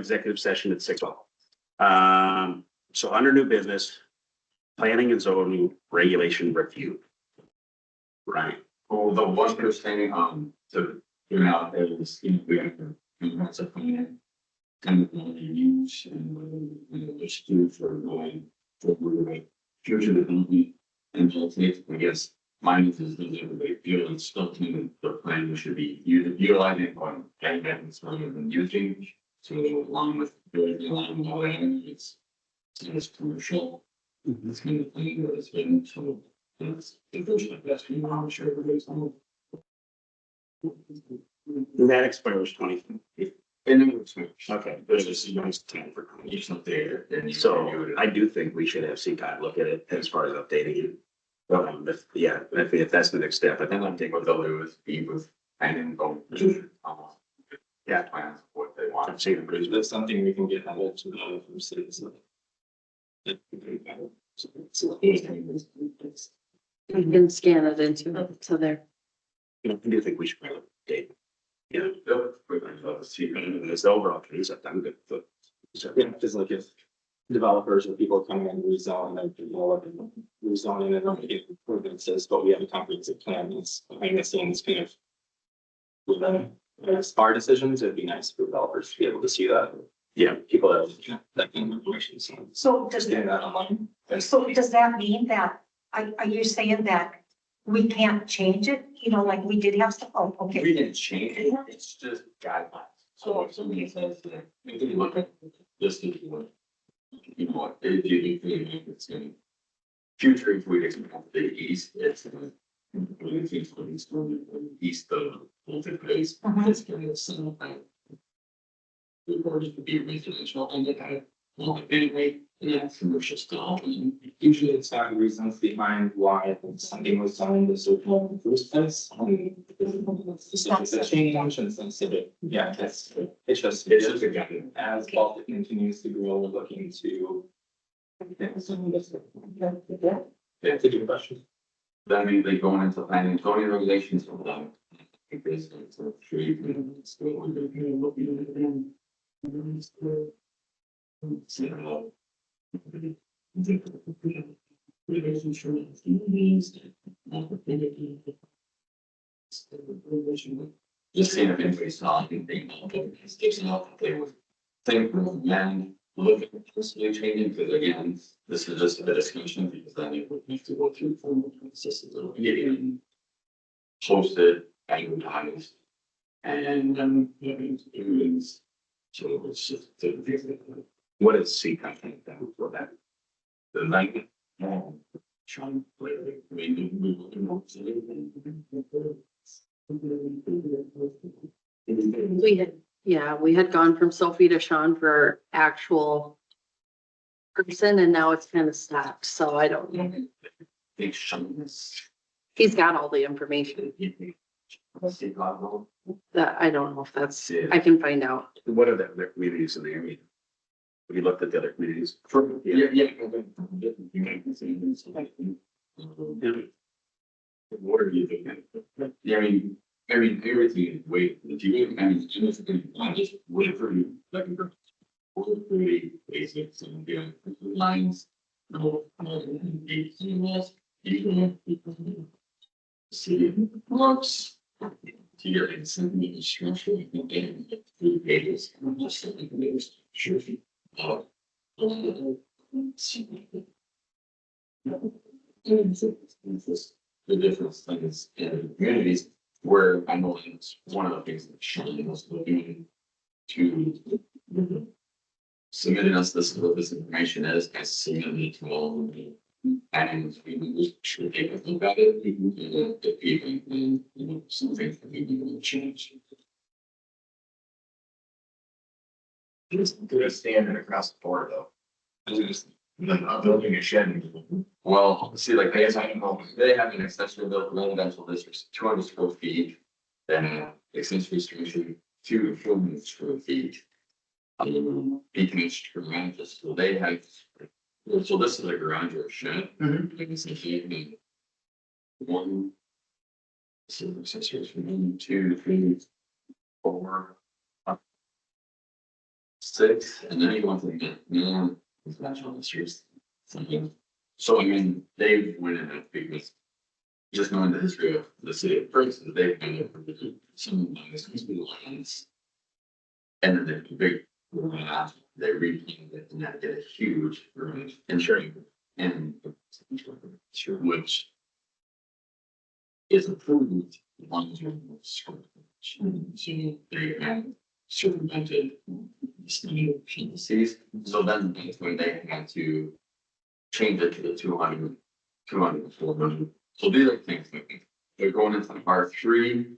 executive session at 6:12. So under new business, planning and zoning regulation review. Right. Well, the one thing, to figure out there is, we have to, lots of planning. Kind of use and, just do for going for future development. And just, I guess, mine is everybody feel it's still to the plan we should be utilizing on guidance rather than using. So along with building along all that, it's commercial. It's kind of thing that it's been, so it's the first best, I'm sure everybody's on. That expires 20. And then it's Okay. there's just a nice 10 for each up there. And you So review it. I do think we should have CCOG look at it as far as updating it. If that's the next step, I But think then I think what they'll do is be with and then go. Yeah, plans of what they want. I'm seeing it. Is that something we can get added to the from cities? You can scan it into there. I do think we should probably update. Yeah, We're going to see. it's the overall concept. I'm good. But Yeah, because like if developers or people come in and rezone, and people rezoning and making improvements, but we have a comprehensive plan that's behind the scenes kind of. With our decisions, it'd be nice for developers to be able to see that. Yeah. People that kind of information, So does, getting that online. so does that mean that, are you saying that we can't change it? You know, like we did have some, oh, okay. We didn't change it, it's just guidelines. So if somebody says that, we can look at this is what. You know, what, if you think it's in future, if we get to the east, it's. East of the place, it's kind of some. The board to be residential and it had, anyway, yeah, commercial style. Usually it's not reasons behind why something was done this way in the first place. It's a change and sensitive, yeah, it's just a guide. as Baltic continues to grow, we're looking to. That's a good question. That means they going into planning and zoning regulations for them. Basically, it's a tree. Just seeing if anybody's talking, they would think, man, look at possibly changing, because again, this is just a discussion, because then it would have to go through formal processes of getting posted, advertised, and having hearings. So it's just what is CCOG think then for that? the night. Trying to We had gone from Sophie to Sean for our actual person and now it's kind of stopped. So I don't know. He's got all the information that I don't know if that's, I can find out. What are the other communities in the area? Have you looked at the other communities? Yeah. What are you thinking? Yeah, I mean, everything is way, do you, I mean, just wait for you, like, pretty basic, some good lines. See, looks. To your instant structure, I think, and 3 pages, I'm just saying, there's sure. The difference things in communities where I know it's one of the things that Sean was looking to. Submitting us this is what this information is, I submitted it to all of the. And we should take a look at it, if even, something that we need to change. It's good standard across the board though. Not building a shed. Well, see, like, they have an accessory built residential district, 200 square feet. Then accessory structure, 200 square feet. Decommissioned garages, so they have. So this is a garage or a shed. Essentially, one. So accessories from 1, 2, 3, 4. 6, and then you want to get man, residential districts. Something. So I mean, they've went in it because just knowing the history of the city of Princeton, they've been there for some of the lands. And then the big, they replanted it and that did a huge growth and and which is approved on so they have circumvented PCs. So then that's when they had to change it to the 200, 400. So these are things that they're going into R3.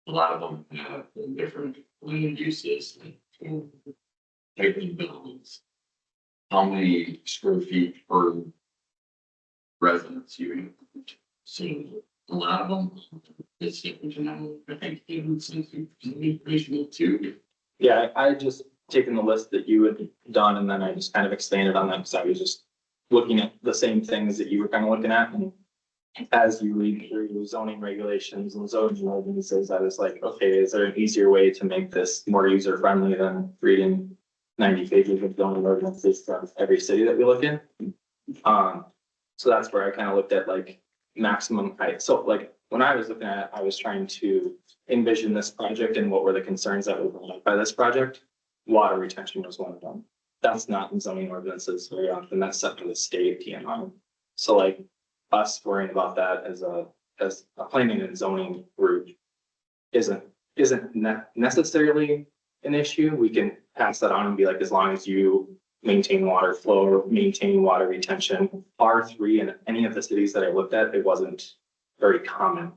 A lot of them have different land uses and type of buildings. How many square feet per residence you have? So a lot of them is, I think, even since information too. Yeah, I just taken the list that you had done and then I just kind of expanded on them because I was just looking at the same things that you were kind of looking at. And as you read through zoning regulations and zoning ordinances, I was like, okay, is there an easier way to make this more user friendly than reading 90 pages of zoning ordinances from every city that we look in? So that's where I kind of looked at like maximum height. So like when I was looking at it, I was trying to envision this project and what were the concerns that were brought up by this project. Water retention was one of them. That's not in zoning ordinances very often. That's set to the state PMI. So like us worrying about that as a planning and zoning group isn't necessarily an issue. We can pass that on and be like, as long as you maintain water flow or maintain water retention. R3 in any of the cities that I looked at, it wasn't very common.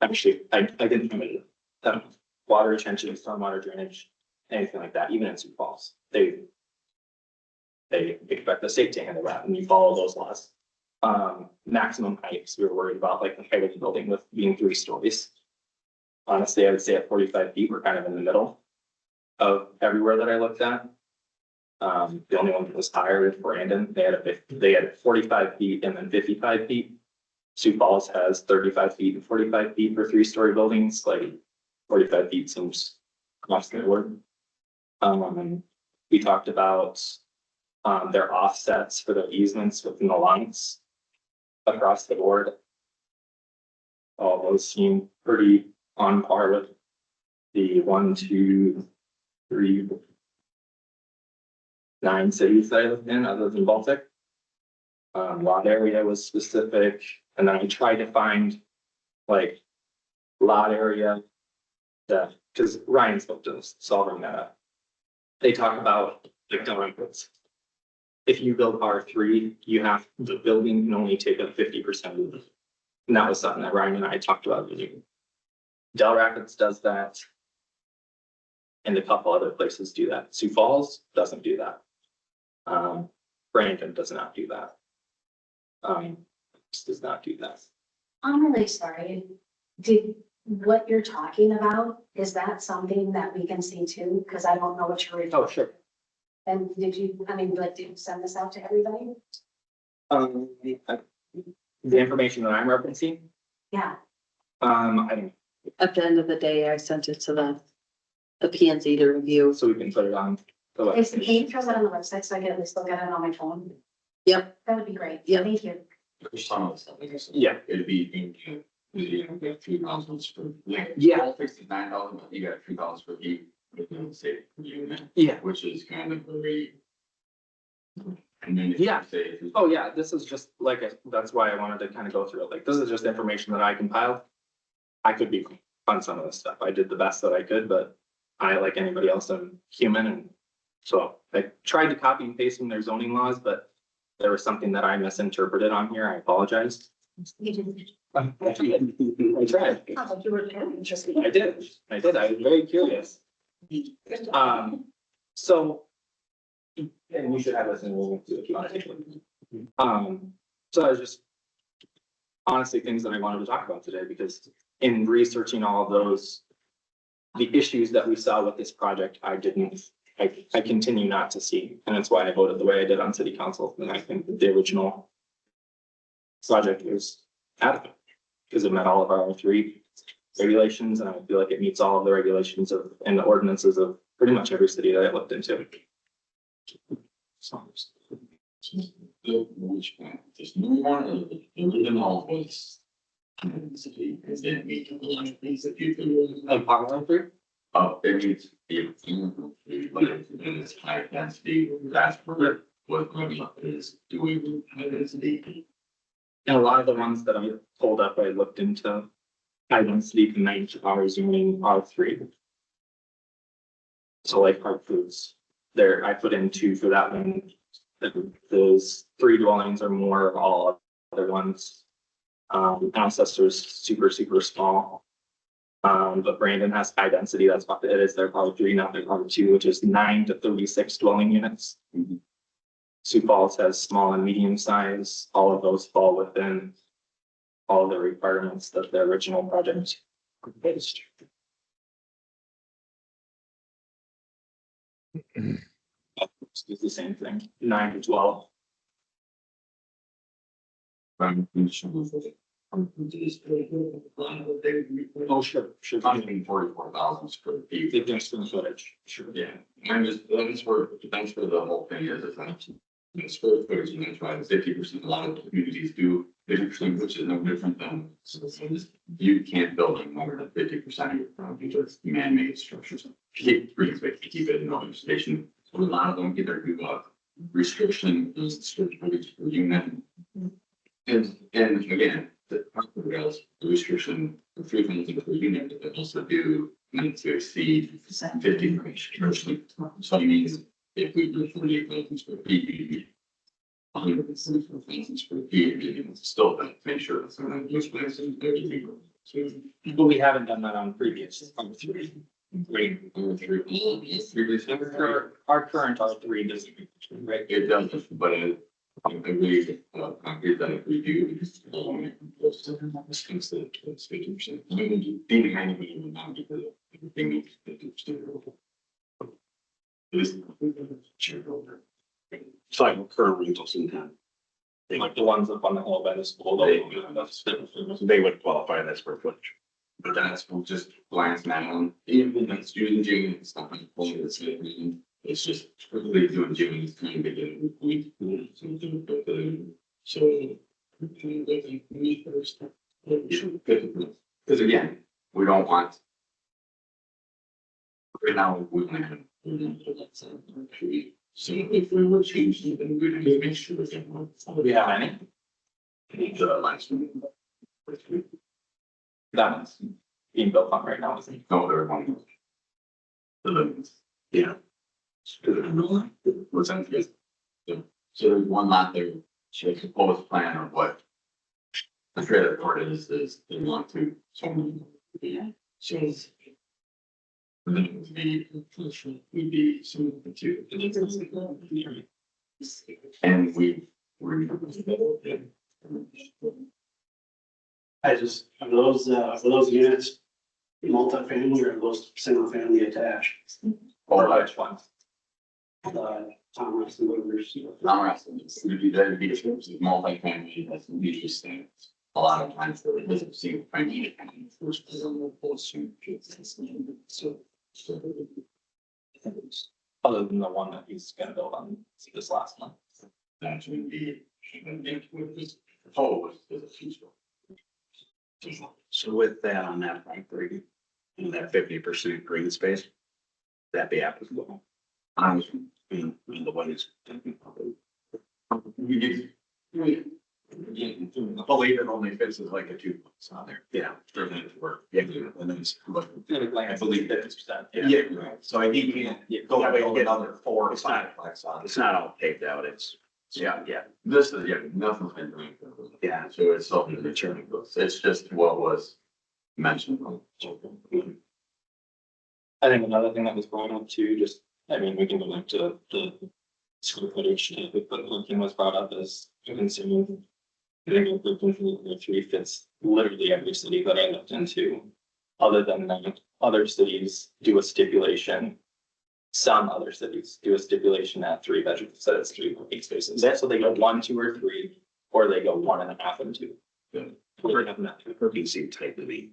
Actually, I didn't have it. Water retention, stormwater drainage, anything like that, even in Sioux Falls, they expect the state to handle that and you follow those laws. Maximum heights, we were worried about like the height of the building with being 3 stories. Honestly, I would say at 45 feet, we're kind of in the middle of everywhere that I looked at. The only one that was higher is Brandon. They had 45 feet and then 55 feet. Sioux Falls has 35 feet and 45 feet for 3-story buildings. Like 45 feet seems across the board. We talked about their offsets for the easements within the lines across the board. All those seem pretty on par with the 1, 2, 3, 9 cities that I lived in other than Baltic. Lot area was specific, and then I tried to find like lot area that, because Ryan spoke to us, so I'll bring that up. They talk about like no inputs. If you build R3, the building can only take up 50% of it. And that was something that Ryan and I talked about. Del Rapids does that. And a couple other places do that. Sioux Falls doesn't do that. Brandon does not do that. Does not do that. I'm really sorry. What you're talking about, is that something that we can see too? Because I don't know what you're. Oh, sure. And did you send this out to everybody? The information that I'm referencing, Yeah, I don't, At the end of the day, I sent it to the P and Z to review. so we can put it on the can you website. throw that on the website so I can at least look at it on my phone? Yep. That would be great. Yep. Thank you. There's some of the stuff, I guess. Yeah. It'd be in, you get $3 for. Yeah. $69, but you got $3 per heat within the state unit, Yeah. which is kind of very. And then if you Yeah. say. Oh, yeah, this is just like, that's why I wanted to kind of go through it. Like, this is just information that I compiled. I could be on some of this stuff. I did the best that I could, but I, like anybody else, I'm human. And so I tried to copy and paste from their zoning laws, but there was something that I misinterpreted on here. I apologize. You didn't. I tried. Oh, you were very interested. I did. I was very curious. So. And you should have this in the room too if you want to take it. So I was just. Honestly, things that I wanted to talk about today, because in researching all of those. The issues that we saw with this project, I continue not to see, and that's why I voted the way I did on city council, and I think that the original. Project was adequate, because it met all of our 3 regulations, and I feel like it meets all of the regulations and the ordinances of pretty much every city that I looked into. So, The which one, there's no one, in all was. Density, is that meet a lot of things that you can. and Parkland three? It needs to be, but it's high density, that's where what coming up is doing high density. And a lot of the ones that I pulled up, I looked into high density convention hours zoning R3. So like Park Foods, there, I put in 2 for that one. Those 3 dwellings or more, all other ones. Ancestor's super small. But Brandon has high density, that's what it is, they're probably 3, not they're probably 2, which is 9 to 36 dwelling units. Sioux Falls has small and medium size, all of those fall within all the requirements that the original project. It's the same thing, 9 to 12. Oh, sure. Something 44,000 square feet. The distance footage, sure. Yeah, I'm just, thanks for the whole thing is, it's not. The square footage, and that's why 50%, a lot of communities do 50%, which is no different than. You can't build any more than 50% of your property with man-made structures. Keep green space, keep it in another station, so a lot of them either do a restriction, square footage per unit. And again, the restriction of 3,000 per unit, but they also do need to exceed 50%. So it means if we do 48,000 square feet, 174,000 square feet, you can still make sure that's not use place and everything. But we haven't done that on previous, on 3. Right. Our current R3 doesn't, right? It does, but I believe, concrete that if we do, it's things that it's 50%. I mean, being anything now because everything needs 50%. It's like current rentals in town. Like the ones up on the hill by the school. They would qualify that square footage. But that's just glance now, even when it's using Jimmy, it's not like pulling the same. It's just quickly doing Jimmy, it's trying to get a point. So. Me first. Because again, we don't want. Right now, we want to have. So if we were changing, then we'd have to make sure that. We have any? The last one. That one's being built on right now, isn't it? No, there are one. The limits. Yeah. What's that? Yes. So there's one lot there, she proposed plan of what. The trailer court is they want to, so. Yeah. Shows. Then it would be some of the two. And we're. I just, are those units multifamily or are those single family attached? Or like, Which ones? Tom Russell Movers. I'm asking, would be that be multi-family, that's usually standards. A lot of times there is a single family. And first, so. Other than the one that he's gonna build on this last one. That would be, and then with this proposed is a feasible. So with that on that property, and that 50% green space, that be applicable. I mean, the one is. We get. I believe it only fits as like a 2 months on there. Yeah. For them to work. Yeah, and then it's, but, I believe that 50%. yeah, right. So I think you can go and build another 4 or 5 flex on it. It's not all paved out, it's, Yeah, yeah, this is, nothing's been done. yeah. So it's something that turning goes, it's just what was mentioned. I think another thing that was brought up too, just, I mean, we can go back to the square footage, but one thing was brought up is consuming. I think the 3 fits literally every city that I looked into, other than that, other cities do a stipulation. Some other cities do a stipulation at 3 bedrooms, so it's 3 parking spaces. So they go 1, 2, or 3, or they go 1.5 and 2. We're having that. Parking seem tight to me.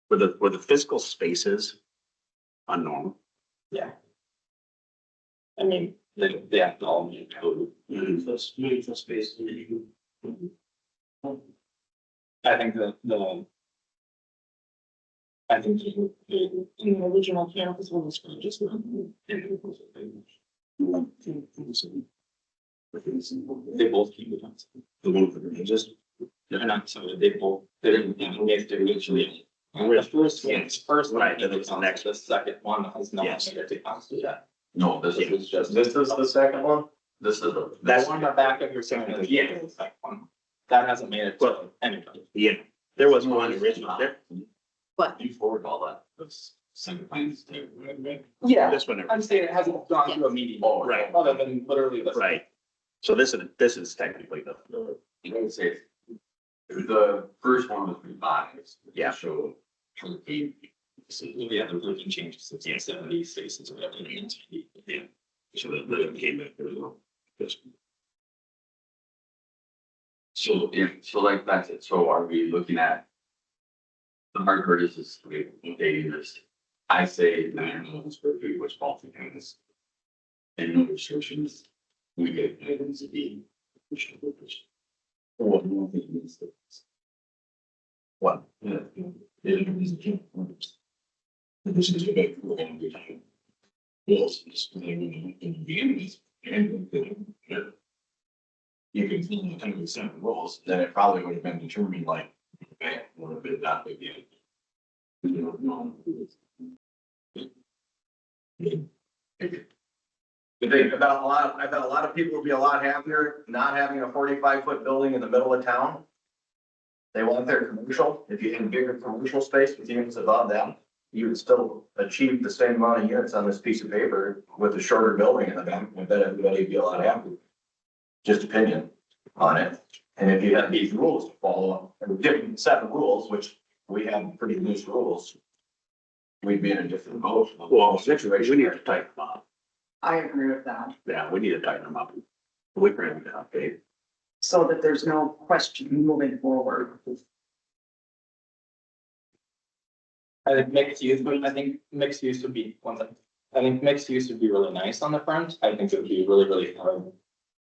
Were the physical spaces unknown? Yeah. I mean, they have to all meet code. Meaningful space. I think I think in the original campus one was just. They both keep it on. The one for the just. They're not, so they both, they didn't, they mutually. The first one, it's first one, Right, then then it's it's the next, next the second one has no. Yes. No, this It is was just. This is the second one? this is a. That one on the back of your sign, yeah, the second one. That hasn't made it to anybody. Yeah, there was one original there. What? You forward all that, those second plans. Yeah, This one, I'm saying it hasn't gone through a meeting. Oh, right. Other than literally the. right. So this is technically the, I would say the first one was revised. Yeah. So. Yeah, the roofing changes since the 70s, spaces or whatever. yeah. So the came back, there was this. So, yeah, so like that's it. So are we looking at? The hard part is dating this. I say 900 square feet, which all the units. And no restrictions. We get items to be. What more thing is this? What? Yeah. This is a big. Yes, it's in the end, and. You can fill in 10% rules, then it probably would have been determined like, okay, a little bit that big. You don't know. I bet a lot of people would be a lot happier not having a 45-foot building in the middle of town. They want their commercial, if you had bigger commercial space with units above them, you would still achieve the same amount of units on this piece of paper with a shorter building in the back. I bet everybody would be a lot happier. Just opinion on it. And if you had these rules to follow, or different set of rules, which we have pretty loose rules, we'd be in a different boat. Well, situation, we need to tighten them up. I agree with that, Yeah, we need to tighten them up. We bring it up, Dave. so that there's no question moving forward. I think mixed use would be one thing. I think mixed use would be really nice on the front. I think it would be really, really hard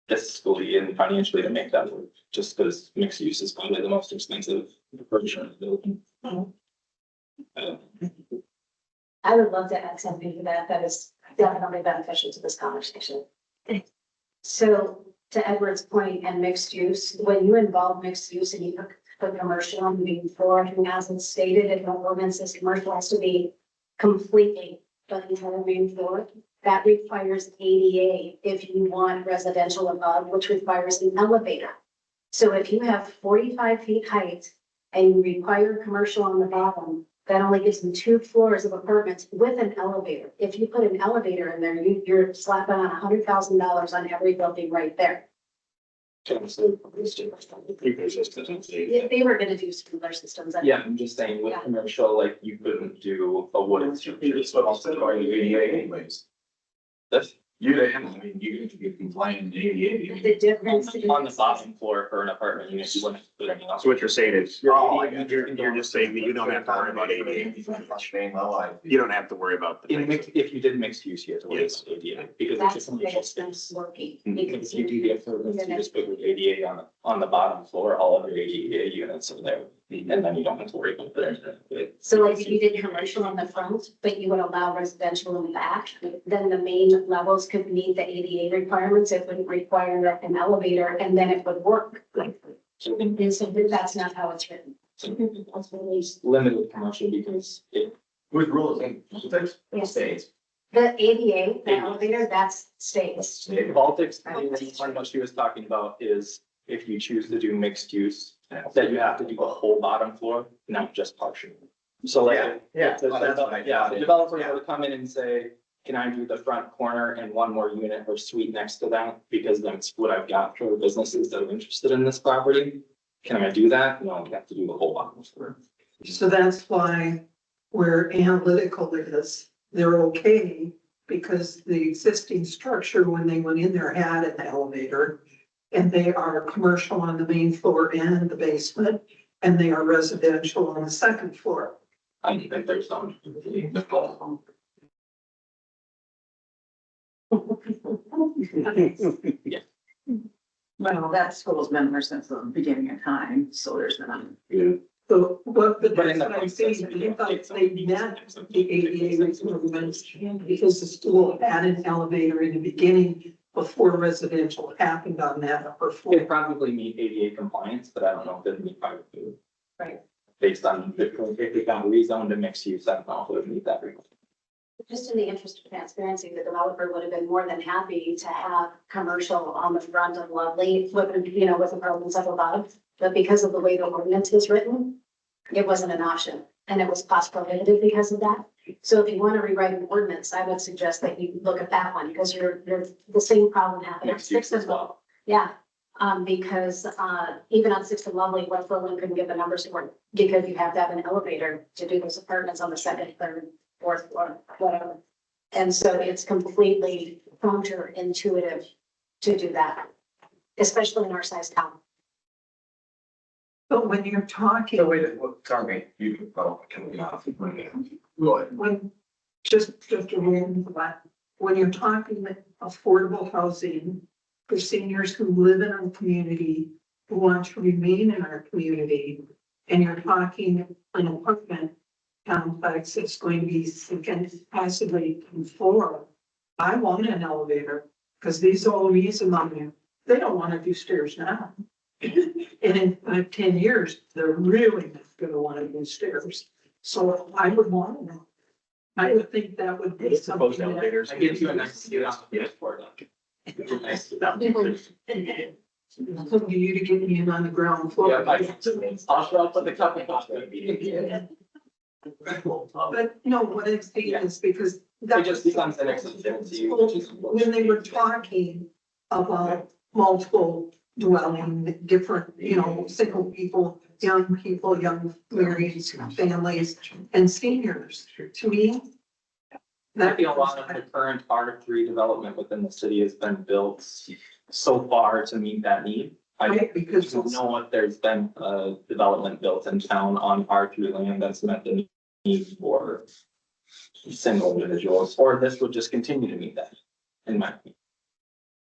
fiscally and financially to make that work, just because mixed use is probably the most expensive version of the building. I would love to add something to that. That is definitely beneficial to this conversation. So to Edward's point and mixed use, when you involve mixed use and you put commercial on the main floor, and as it's stated in the ordinances, commercial has to be completely the entire main floor. That requires ADA if you want residential above, which requires an elevator. So if you have 45 feet height and you require commercial on the bottom, that only gives them 2 floors of apartments with an elevator. If you put an elevator in there, you're slapping on $100,000 on every building right there. If they were gonna do sprinkler systems. Yeah, I'm just saying with Yeah. commercial, like you couldn't do a wooden structure. It's also going to ADA anyways. This, You have to get compliant in ADA. The difference. on the bottom floor for an apartment unit, you wouldn't put anything else. So what you're saying is, Oh, I got you're just saying that you don't have to worry about ADA. Main level. You don't have to worry about the. In mix, if you did mixed use, you have to worry Yes. about ADA, because it's That's just the commercial biggest thing space. working. Mhm. Because If you do get for, you just put your ADA on the bottom floor, all of your ADA units are there, and then you don't have to worry about that. So like if you did commercial on the front, but you would allow residential in the back, then the main levels could meet the ADA requirements. It wouldn't require an elevator and then it would work. And so that's not how it's written. Limited commercial because it, Whose rules in Yes. states? The ADA, the elevator, that's states. Baltics, on what she was talking about is if you choose to do mixed use, that you have to do the whole bottom floor, not just partial. So like. Yeah. if the- Oh, that's what I Yeah, did. the developer would come in and say, can I do the front corner and one more unit or suite next to that? Because that's what I've got for businesses that are interested in this property. Can I do that? No, you have to do the whole bottom floor. So that's why where analytical is, they're okay because the existing structure, when they went in there, had an elevator. And they are commercial on the main floor and the basement, and they are residential on the second floor. I think there's some. Well, that school's been there since the beginning of time, so there's been. Yeah. So, but But in that's the what I'm saying, process, they thought they met the ADA requirements because the school had an elevator in the beginning before residential happened on that upper They floor. probably meet ADA compliance, but I don't know if they meet private food. Right. Based on, if they got rezoned to mixed use, I don't know if it would meet that requirement. Just in the interest of transparency, the developer would have been more than happy to have commercial on the front of Lovely, with, you know, with apartments up above. But because of the way the ordinance is written, it wasn't an option, and it was cost prohibitive because of that. So if you want to rewrite an ordinance, I would suggest that you look at that one, because you're, the same problem happened on Mixed use Sixth as and well. Yeah, because, even on Sixth and Lovely, West Berlin couldn't get the numbers to work, because you have to have an elevator to do those apartments on the second, third, fourth floor, whatever. And so it's completely counterintuitive to do that, especially in our size town. But when you're talking, So wait, sorry, you, oh, can we not? Go ahead. when, just a random thought, when you're talking affordable housing for seniors who live in our community, who want to remain in our community, and you're talking an apartment complex that's going to be second, possibly floor, I want an elevator, because these old reason on there, they don't want to do stairs now. And in 10 years, they're really not gonna want to do stairs, so I would want them. I would think that would be something. Proposed elevators. I get you a nice seat on the floor. Nice seat down. Looking to you to get me in on the ground floor. Yeah, I'll show up with the cup of coffee. But no, what I'm saying is because. It just becomes an exception to you. When they were talking about multiple dwelling, different, you know, single people, young married families and seniors, to me. I feel a lot of the current R3 development within the city has been built so far to meet that need. I Right, because don't know if there's been a development built in town on R3 land that's met the need for single individuals, or this would just continue to meet that, in my opinion.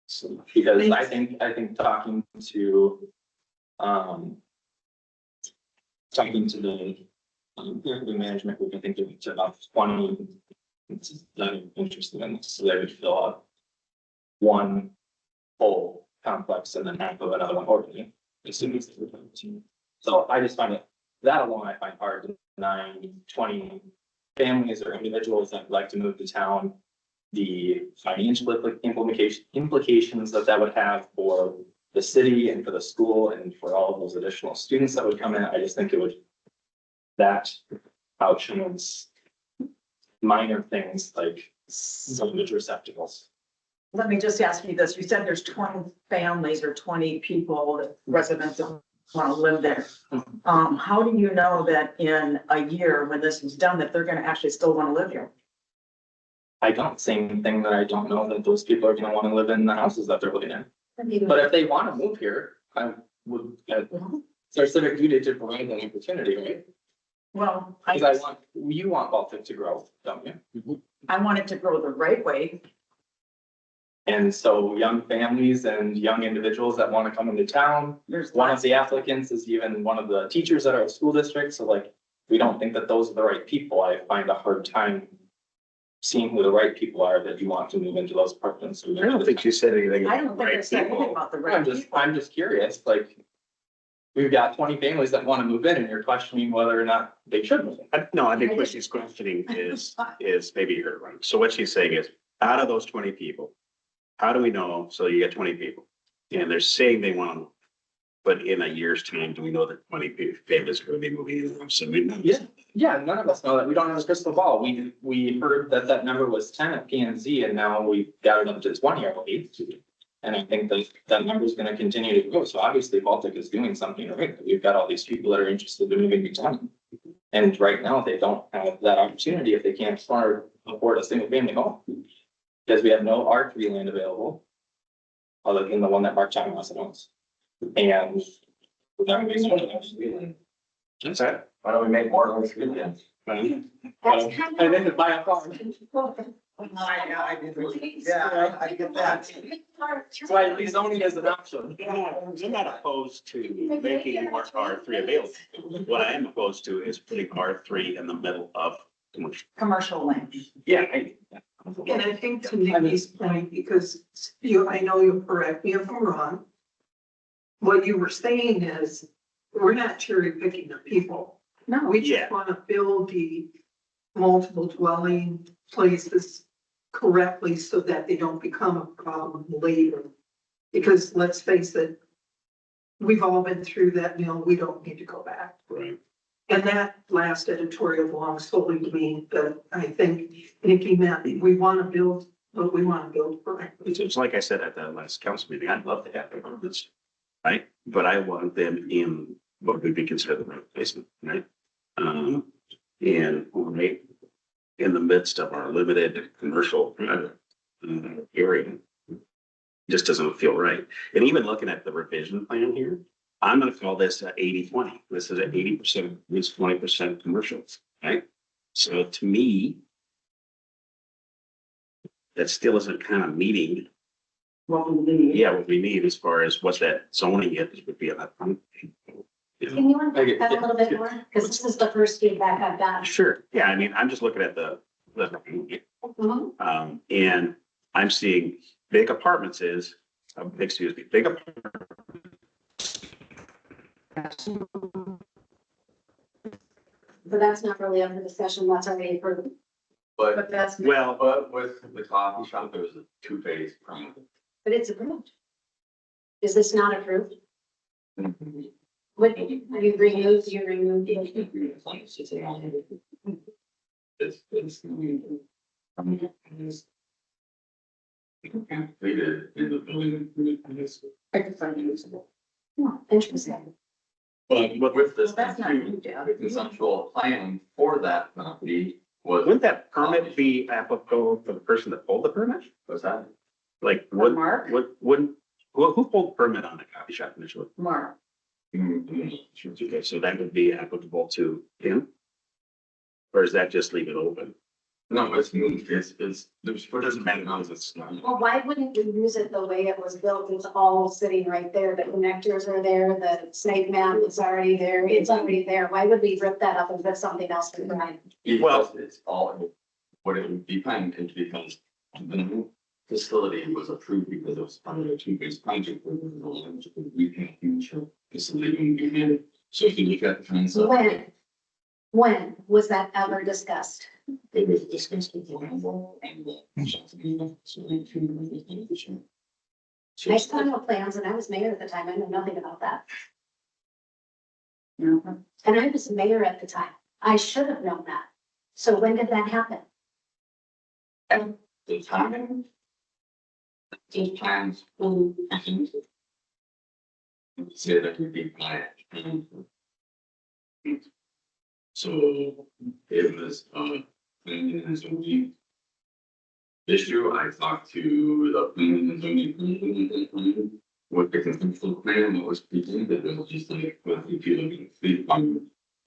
So, because I think talking to the management, we can think of about 20 that are interested in this, so they would fill out one whole complex and then half of another one orderly, as soon as they were done. So I just find it, that alone, I find hard, 20 families or individuals that would like to move to town. The financial implications that would have for the city and for the school and for all of those additional students that would come in, I just think it would, that outshines minor things like sewage receptacles. Let me just ask you this, you said there's 20 families or 20 people, residents that want to live there. How do you know that in a year, when this is done, that they're gonna actually still want to live here? I don't, same thing that I don't know that those people are gonna wanna live in the houses that they're living in. But if they wanna move here, I would, it's our civic duty to provide an opportunity, right? Well, Because you want Baltic to grow, don't you? I want it to grow the right way. And so young families and young individuals that wanna come into town, There's one of lots the applicants is even one of the teachers at our school district, so like, we don't think that those are the right people. I find a hard time seeing who the right people are that you want to move into those apartments. I don't think she said anything. I about don't think right I said anything people. about the right people. I'm just curious, like, we've got 20 families that want to move in and you're questioning whether or not they should move in. No, I think what she's questioning is maybe you heard it wrong. So what she's saying is, out of those 20 people, how do we know? So you get 20 people and they're saying they want to move. But in a year's time, do we know that 20 families are going to be moving in? So we know. Yeah, none of us know that. We don't have a crystal ball. We heard that number was 10 at P and Z and now we've got it up to 20 already. And I think that number is going to continue to grow. So obviously Baltic is doing something right. We've got all these people that are interested in moving to town. And right now they don't have that opportunity if they can't afford a single family home. Because we have no R3 land available. Other than the one that Mark Thomas owns. And. That's it. Why don't we make more of those good ones? That's kind I of. didn't buy a farm. I get that. That's why rezoning is an option. I'm not opposed to making more R3 available. What I am opposed to is putting R3 in the middle of commercial. Commercial land. Yeah. And I think to Nikki's point, because I know you'll correct me if I'm wrong. What you were saying is, we're not cherry picking the people. No, We Yeah. just want to build the multiple dwelling places correctly so that they don't become a problem later. Because let's face it, we've all been through that mill. We don't need to go back. Right. And that last editorial belongs solely to me, but I think Nikki meant we want to build, but we want to build correctly. It's like I said at the last council meeting, I'd love to have apartments, right? But I want them in what would be considered the replacement, right? And right in the midst of our limited commercial area. Just doesn't feel right. And even looking at the revision plan here, I'm gonna call this 80-20. This is at 80%, this 20% commercials, right? So to me, that still isn't kind of meeting, what we need. yeah, what we need as far as what that zoning is, would be on that. Can you unpack that a little bit more? Because this is the first feedback I've gotten. Sure, yeah, I mean, I'm just looking at the, Mhm. and I'm seeing big apartments big But that's not really up for discussion. That's already approved. But, that's. well, but with the coffee shop, there was a two-phase plan. But it's approved. Is this not approved? What, you removed, It's completed in the building. Interesting. But with this, Well, that's not you, Dad. the conceptual plan for that property was. wouldn't that permit be applicable for the person that pulled the permit? What's that? Like, For what, Mark? who pulled the permit on the coffee shop initially? Mark. Okay, so that would be applicable to him? Or does that just leave it open? No, it's moved, there's. Doesn't matter, because it's not. Well, why wouldn't we use it the way it was built? It's all sitting right there. The connectors are there, the snake map is already there. It's already there. Why would we rip that up and put something else behind? Well- Because it's all, what it would be planned is because the new facility was approved because it was part of a two-phase project. We can future facility behind it. So if you look at the concept. When was that ever discussed? It was discussed with the landlord and the. I saw no plans and I was mayor at the time. I know nothing about that. Mhm. And I was mayor at the time. I should have known that. So when did that happen? The timing. Those plans. I think. Say that would be by. So it was, planning and zoning issue. I talked to the planning and zoning. What the conceptual plan, what was speaking, that was just like, well, if you look at the fund.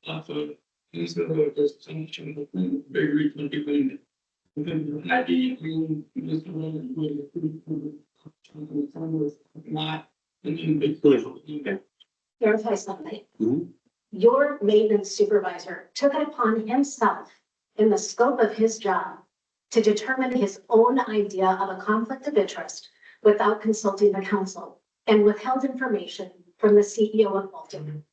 So, instead of just changing the plan, very recently planned. And I did. Not. And then they. Clarify something. Mhm. Your maintenance supervisor took it upon himself in the scope of his job to determine his own idea of a conflict of interest without consulting the council and withheld information from the CEO of Bolton.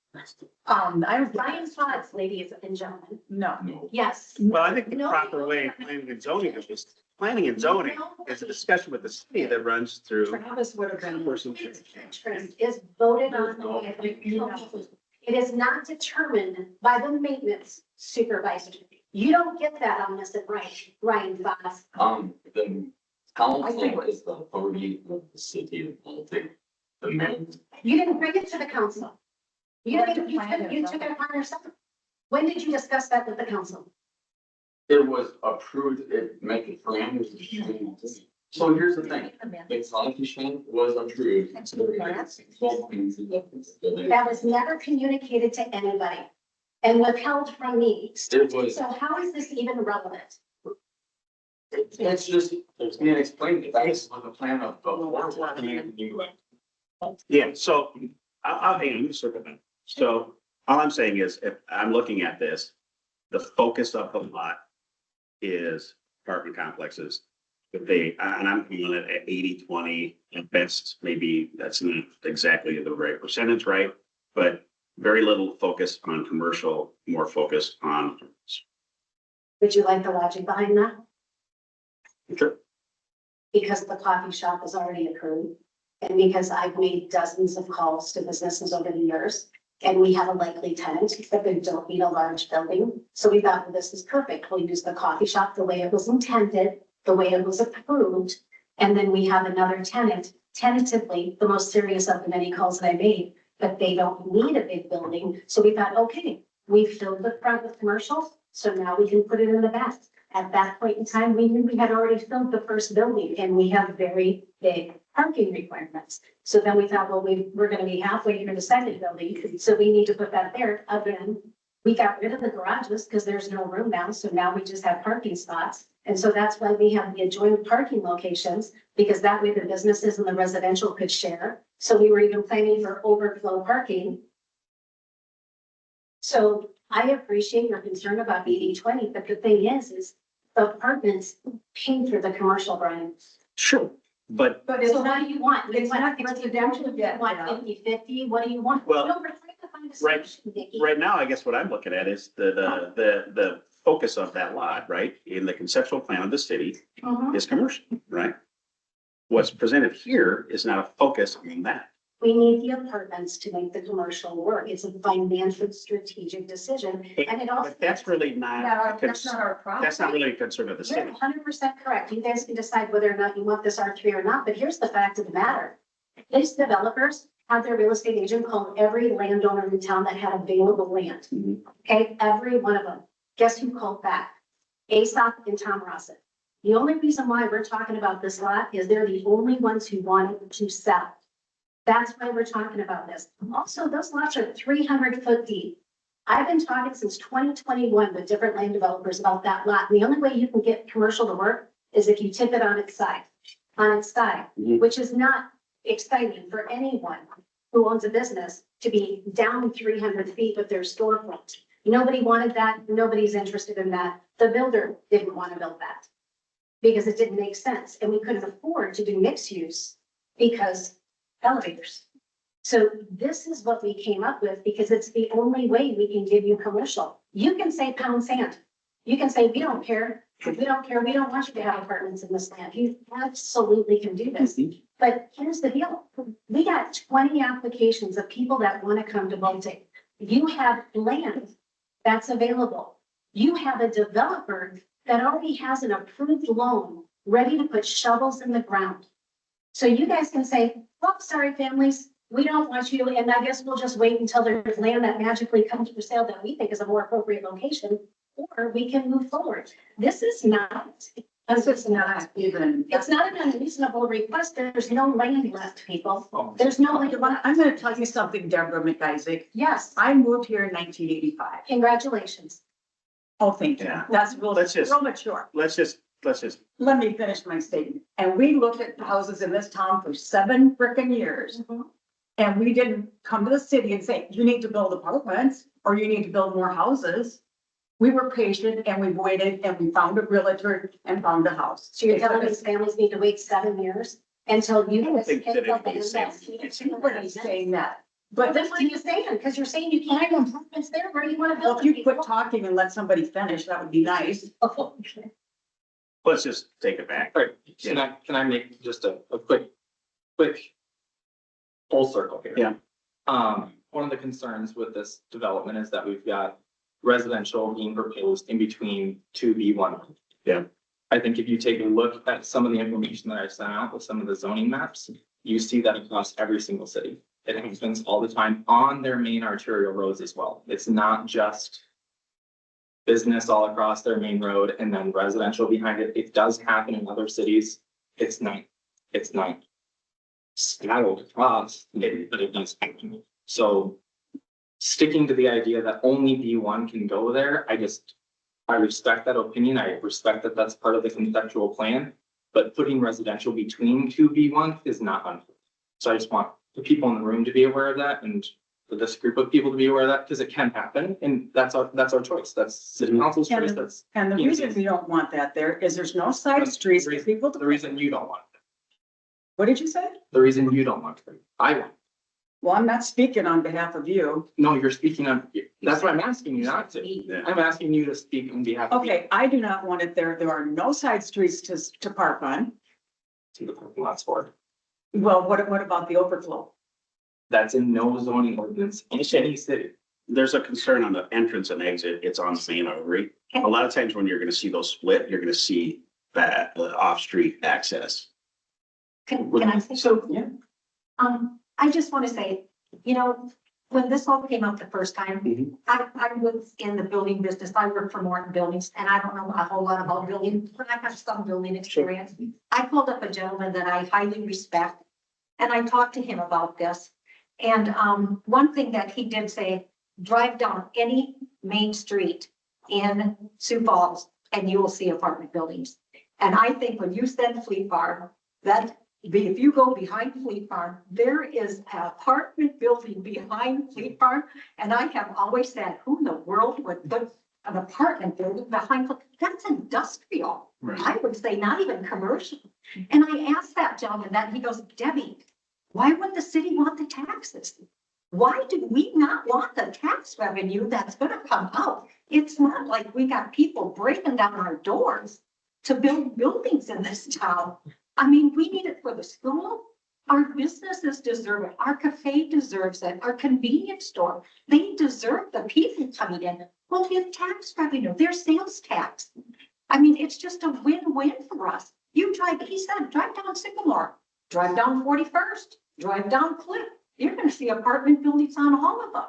Ryan Potts, ladies and gentlemen. No. No. Yes. Well, I think the No, proper way of planning and zoning is just, planning and zoning is a discussion with the city that runs through. Travis would have been. Interest is voted on by the council. It is not determined by the maintenance supervisor. You don't get that on this at Ryan Fox. The council is the authority of the city of Baltic. The mayor. You didn't bring it to the council. You took it upon yourself. When did you discuss that with the council? It was approved, it make it parameters. So here's the thing, the coffee shop was approved. That was never communicated to anybody and withheld from me. It was, So how is this even relevant? It's just, it's being explained, that is on the plan of, you. Yeah, so I'll hang on, circle back. So all I'm saying is, if I'm looking at this, the focus of the lot is apartment complexes. But and I'm feeling it at 80-20 at best, maybe that's not exactly the right percentage, right? But very little focus on commercial, more focus on. Would you like the logic behind that? Sure. Because the coffee shop is already approved. And because I've made dozens of calls to businesses over the years, and we have a likely tenant, but they don't need a large building. So we thought, well, this is perfect. We'll use the coffee shop the way it was intended, the way it was approved. And then we have another tenant, tentatively, the most serious of the many calls that I made, but they don't need a big building. So we thought, okay, we filled the front with commercial, so now we can put it in the back. At that point in time, we knew we had already filled the first building and we have very big parking requirements. So then we thought, well, we're gonna be halfway through the second building, so we need to put that there. Again, we got rid of the garages because there's no room now, so now we just have parking spots. And so that's why we have the adjoining parking locations, because that way the businesses and the residential could share. So we were even planning for overflow parking. So I appreciate your concern about 80-20, but the thing is the apartments pay for the commercial, Brian. Sure. But But it's So what not, do you want? You it's want not residential, you yet, want yeah. 50-50, what do you want? Well, No, we're trying to find a right- solution, Nikki. right now, I guess what I'm looking at is the focus of that lot, right? In the conceptual plan of the city Mhm. is commercial, right? What's presented here is not a focus on that. We need the apartments to make the commercial work. It's a financial strategic decision, and it also. But that's really not, that's not our problem. that's not really a concern of the You're city. 100% correct. You guys can decide whether or not you want this R3 or not, but here's the fact of the matter. These developers have their real estate agent call every landowner in town that had available land. Mhm. Okay, every one of them. Guess who called back? Aesop and Tom Rossett. The only reason why we're talking about this lot is they're the only ones who wanted to sell. That's why we're talking about this. Also, those lots are 300-foot deep. I've been talking since 2021 with different land developers about that lot. And the only way you can get commercial to work is if you tip it on its side, Mhm. which is not exciting for anyone who owns a business to be down 300 feet with their storefront. Nobody wanted that. Nobody's interested in that. The builder didn't want to build that because it didn't make sense. And we couldn't afford to do mixed use because elevators. So this is what we came up with because it's the only way we can give you commercial. You can say pound sand. You can say, we don't care. We don't care. We don't want you to have apartments in this land. You absolutely can do this. But here's the deal. We got 20 applications of people that want to come to Baltic. You have land that's available. You have a developer that already has an approved loan ready to put shovels in the ground. So you guys can say, well, sorry, families, we don't want you to, and I guess we'll just wait until there's land that magically comes for sale that we think is a more appropriate location, or we can move forward. This is not. This is not even. It's not an unreasonable request. There's no land left, people. There's no land left. I'm gonna tell you something, Deborah McIsaac. Yes, I moved here in 1985. congratulations. Oh, thank you. Yeah. That's real, Let's just- real mature. Let's just, Let me finish my statement. And we looked at houses in this town for 7 frickin' years. Mhm. And we didn't come to the city and say, you need to build apartments or you need to build more houses. We were patient and we waited and we found a realtor and found a house. So you're telling these families need to wait 7 years until you. I don't think guys that pick up anybody's land saying- that's- Nobody's saying that. But But then what are you saying? Because you're saying you can't have improvements there. Where do you want to well, build? if you them, quit people? talking and let somebody finish, that would be nice. let's just take it back. All right, can I make just a quick full circle here? Yeah. One of the concerns with this development is that we've got residential being proposed in between 2B1. Yeah. I think if you take a look at some of the information that I sent out with some of the zoning maps, you see that across every single city. It happens all the time on their main arterial roads as well. It's not just business all across their main road and then residential behind it. It does happen in other cities. It's not scattered across, but it does happen. So sticking to the idea that only B1 can go there, I respect that opinion. I respect that that's part of the conceptual plan. But putting residential between two B1 is not unfair. So I just want the people in the room to be aware of that and for this group of people to be aware of that, because it can happen. And that's our choice. That's city council's And choice. the- That's And the reason we don't want that there is there's no side streets for people the to. reason you don't want it. What did you say? The reason you don't want it. I want it. Well, I'm not speaking on behalf of you. No, you're speaking on, that's what I'm asking you not to. Yeah. I'm asking you to speak on behalf of. Okay, I do not want it there. There are no side streets to park on. To the parking lots for. Well, what about the overflow? That's in no zoning ordinance in any city. There's a concern on the entrance and exit. It's on the main artery. A lot of times when you're gonna see those split, you're gonna see that off-street access. Can I say? So, yeah. I just want to say, you know, when this all came up the first time, Mhm. I was in the building business. I work for Morton Buildings and I don't know a whole lot about building, but I have some building experience. I called up a gentleman that I highly respect and I talked to him about this. And one thing that he did say, drive down any main street in Sioux Falls and you will see apartment buildings. And I think when you said Fleet Farm, if you go behind Fleet Farm, there is an apartment building behind Fleet Farm. And I have always said, who in the world would put an apartment building behind? That's industrial. Right. I would say not even commercial. And I asked that gentleman that, and he goes, Debbie, why would the city want the taxes? Why do we not want the tax revenue that's gonna come out? It's not like we got people breaking down our doors to build buildings in this town. I mean, we need it for the school. Our businesses deserve it. Our cafe deserves it. Our convenience store. They deserve the people coming in. Well, give tax revenue, their sales tax. I mean, it's just a win-win for us. You drive, he said, drive down Sycamore, drive down 41st, drive down Cliff. You're gonna see apartment buildings on all of them.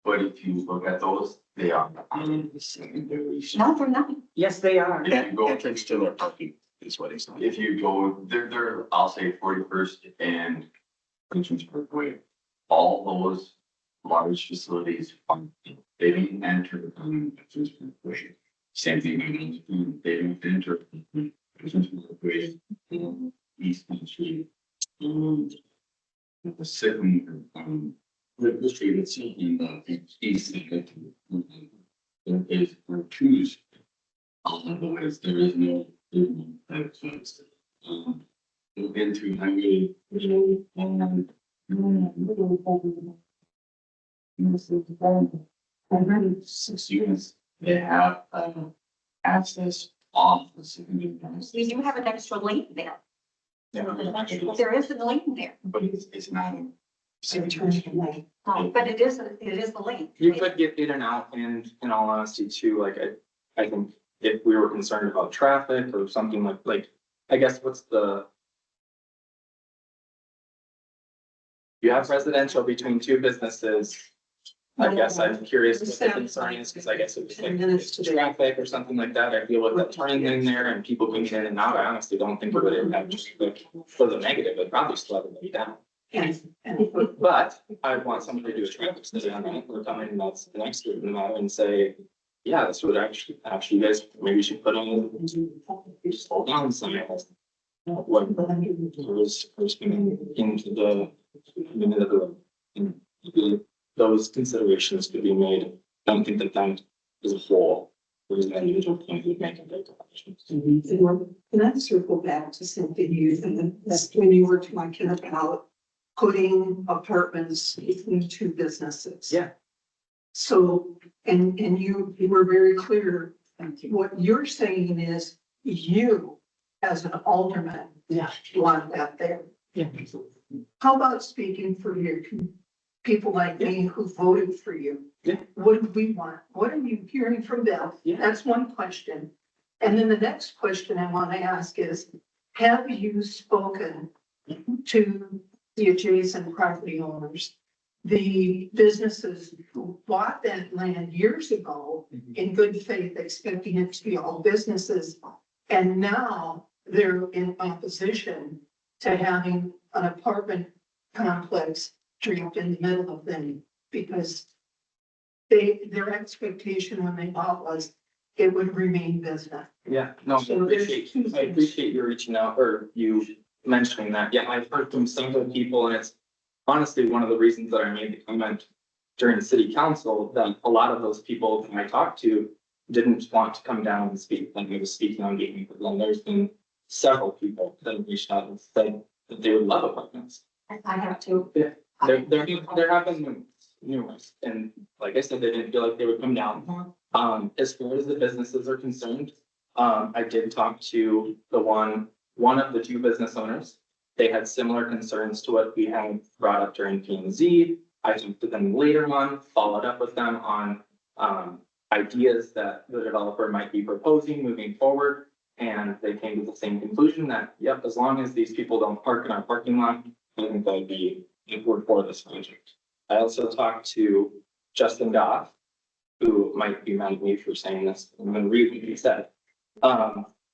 But if you look at those, they are on the secondary. No, they're not. Yes, they are. If you go, Entrance to their parking is what he's saying. if you go, they're, I'll say 41st and Entrance Parkway, all those large facilities, they didn't enter Entrance Parkway. Same thing, they didn't enter Entrance Parkway, East Main Street. The second, the street that's in the east side, there is twos. Otherwise, there is no access. Into highway, and 6 units, they have access off the secondary. We do have an extra lane there. Yeah, There is a lane there, but it's not. but it is the lane. You could get in and out, and in all honesty too, like I think if we were concerned about traffic or something like, I guess what's the. You have residential between two businesses. I guess I'm curious what the concern is, because I guess it was 10 minutes like to traffic or something like that. I feel with that turning in there and people going in and out, I honestly don't think it would impact just like for the negative, it'd probably slow everybody down. But I want somebody to do a traffic study on that, or come in, that's the next group and say, yeah, this would actually, you guys maybe should put on slow down sign. What was into those considerations could be made. I don't think that as a whole, there's an individual point would make a big difference. Can I circle back to something when you were talking about putting apartments between two businesses? Yeah. So, and you were very clear. What you're saying is you, as an alderman, want that there. Yeah. How about speaking for your people like me who voted for you? Yeah. What do we want? What are you hearing from them? Yeah. That's one question. And then the next question I want to ask is, have you spoken to the adjacent property owners, the businesses who bought that land years ago in good faith, expecting it to be all businesses, and now they're in opposition to having an apartment complex dropped in the middle of them, because their expectation when they bought was it would remain business. Yeah, no, So there's two I things. appreciate you reaching out or you mentioning that. Yeah, I've heard from some of the people and it's honestly one of the reasons that I made the comment during the city council that a lot of those people that I talked to didn't want to come down and speak when I was speaking on meeting. But then there's been several people that have reached out and said that they would love apartments. I have to. There have been numerous, and like I said, they didn't feel like they would come down. As far as the businesses are concerned, I did talk to one of the two business owners. They had similar concerns to what we had brought up during P and Z. I talked to them later on, followed up with them on, ideas that the developer might be proposing moving forward. And they came to the same conclusion that, yep, as long as these people don't park in our parking lot, I think that would be, if we're for this project. I also talked to Justin Goff, who might be mad at me for saying this. I'm gonna read what he said.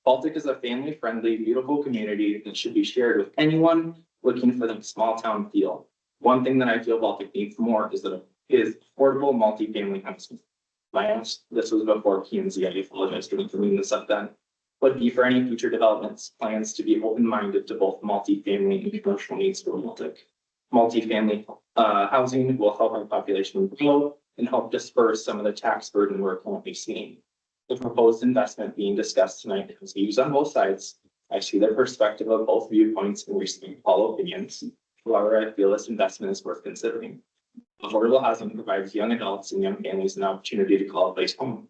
Baltic is a family-friendly, beautiful community that should be shared with anyone looking for the small town feel. One thing that I feel Baltic needs more is affordable multifamily housing. This was before P and Z, I apologize for bringing this up then. Would be for any future developments, plans to be open-minded to both multifamily and commercial needs for Baltic. Multifamily housing will help our population grow and help disperse some of the tax burden we're currently seeing. The proposed investment being discussed tonight has views on both sides. I see the perspective of both viewpoints and respect all opinions. However, I feel this investment is worth considering. Affordable housing provides young adults and young families an opportunity to call a place home.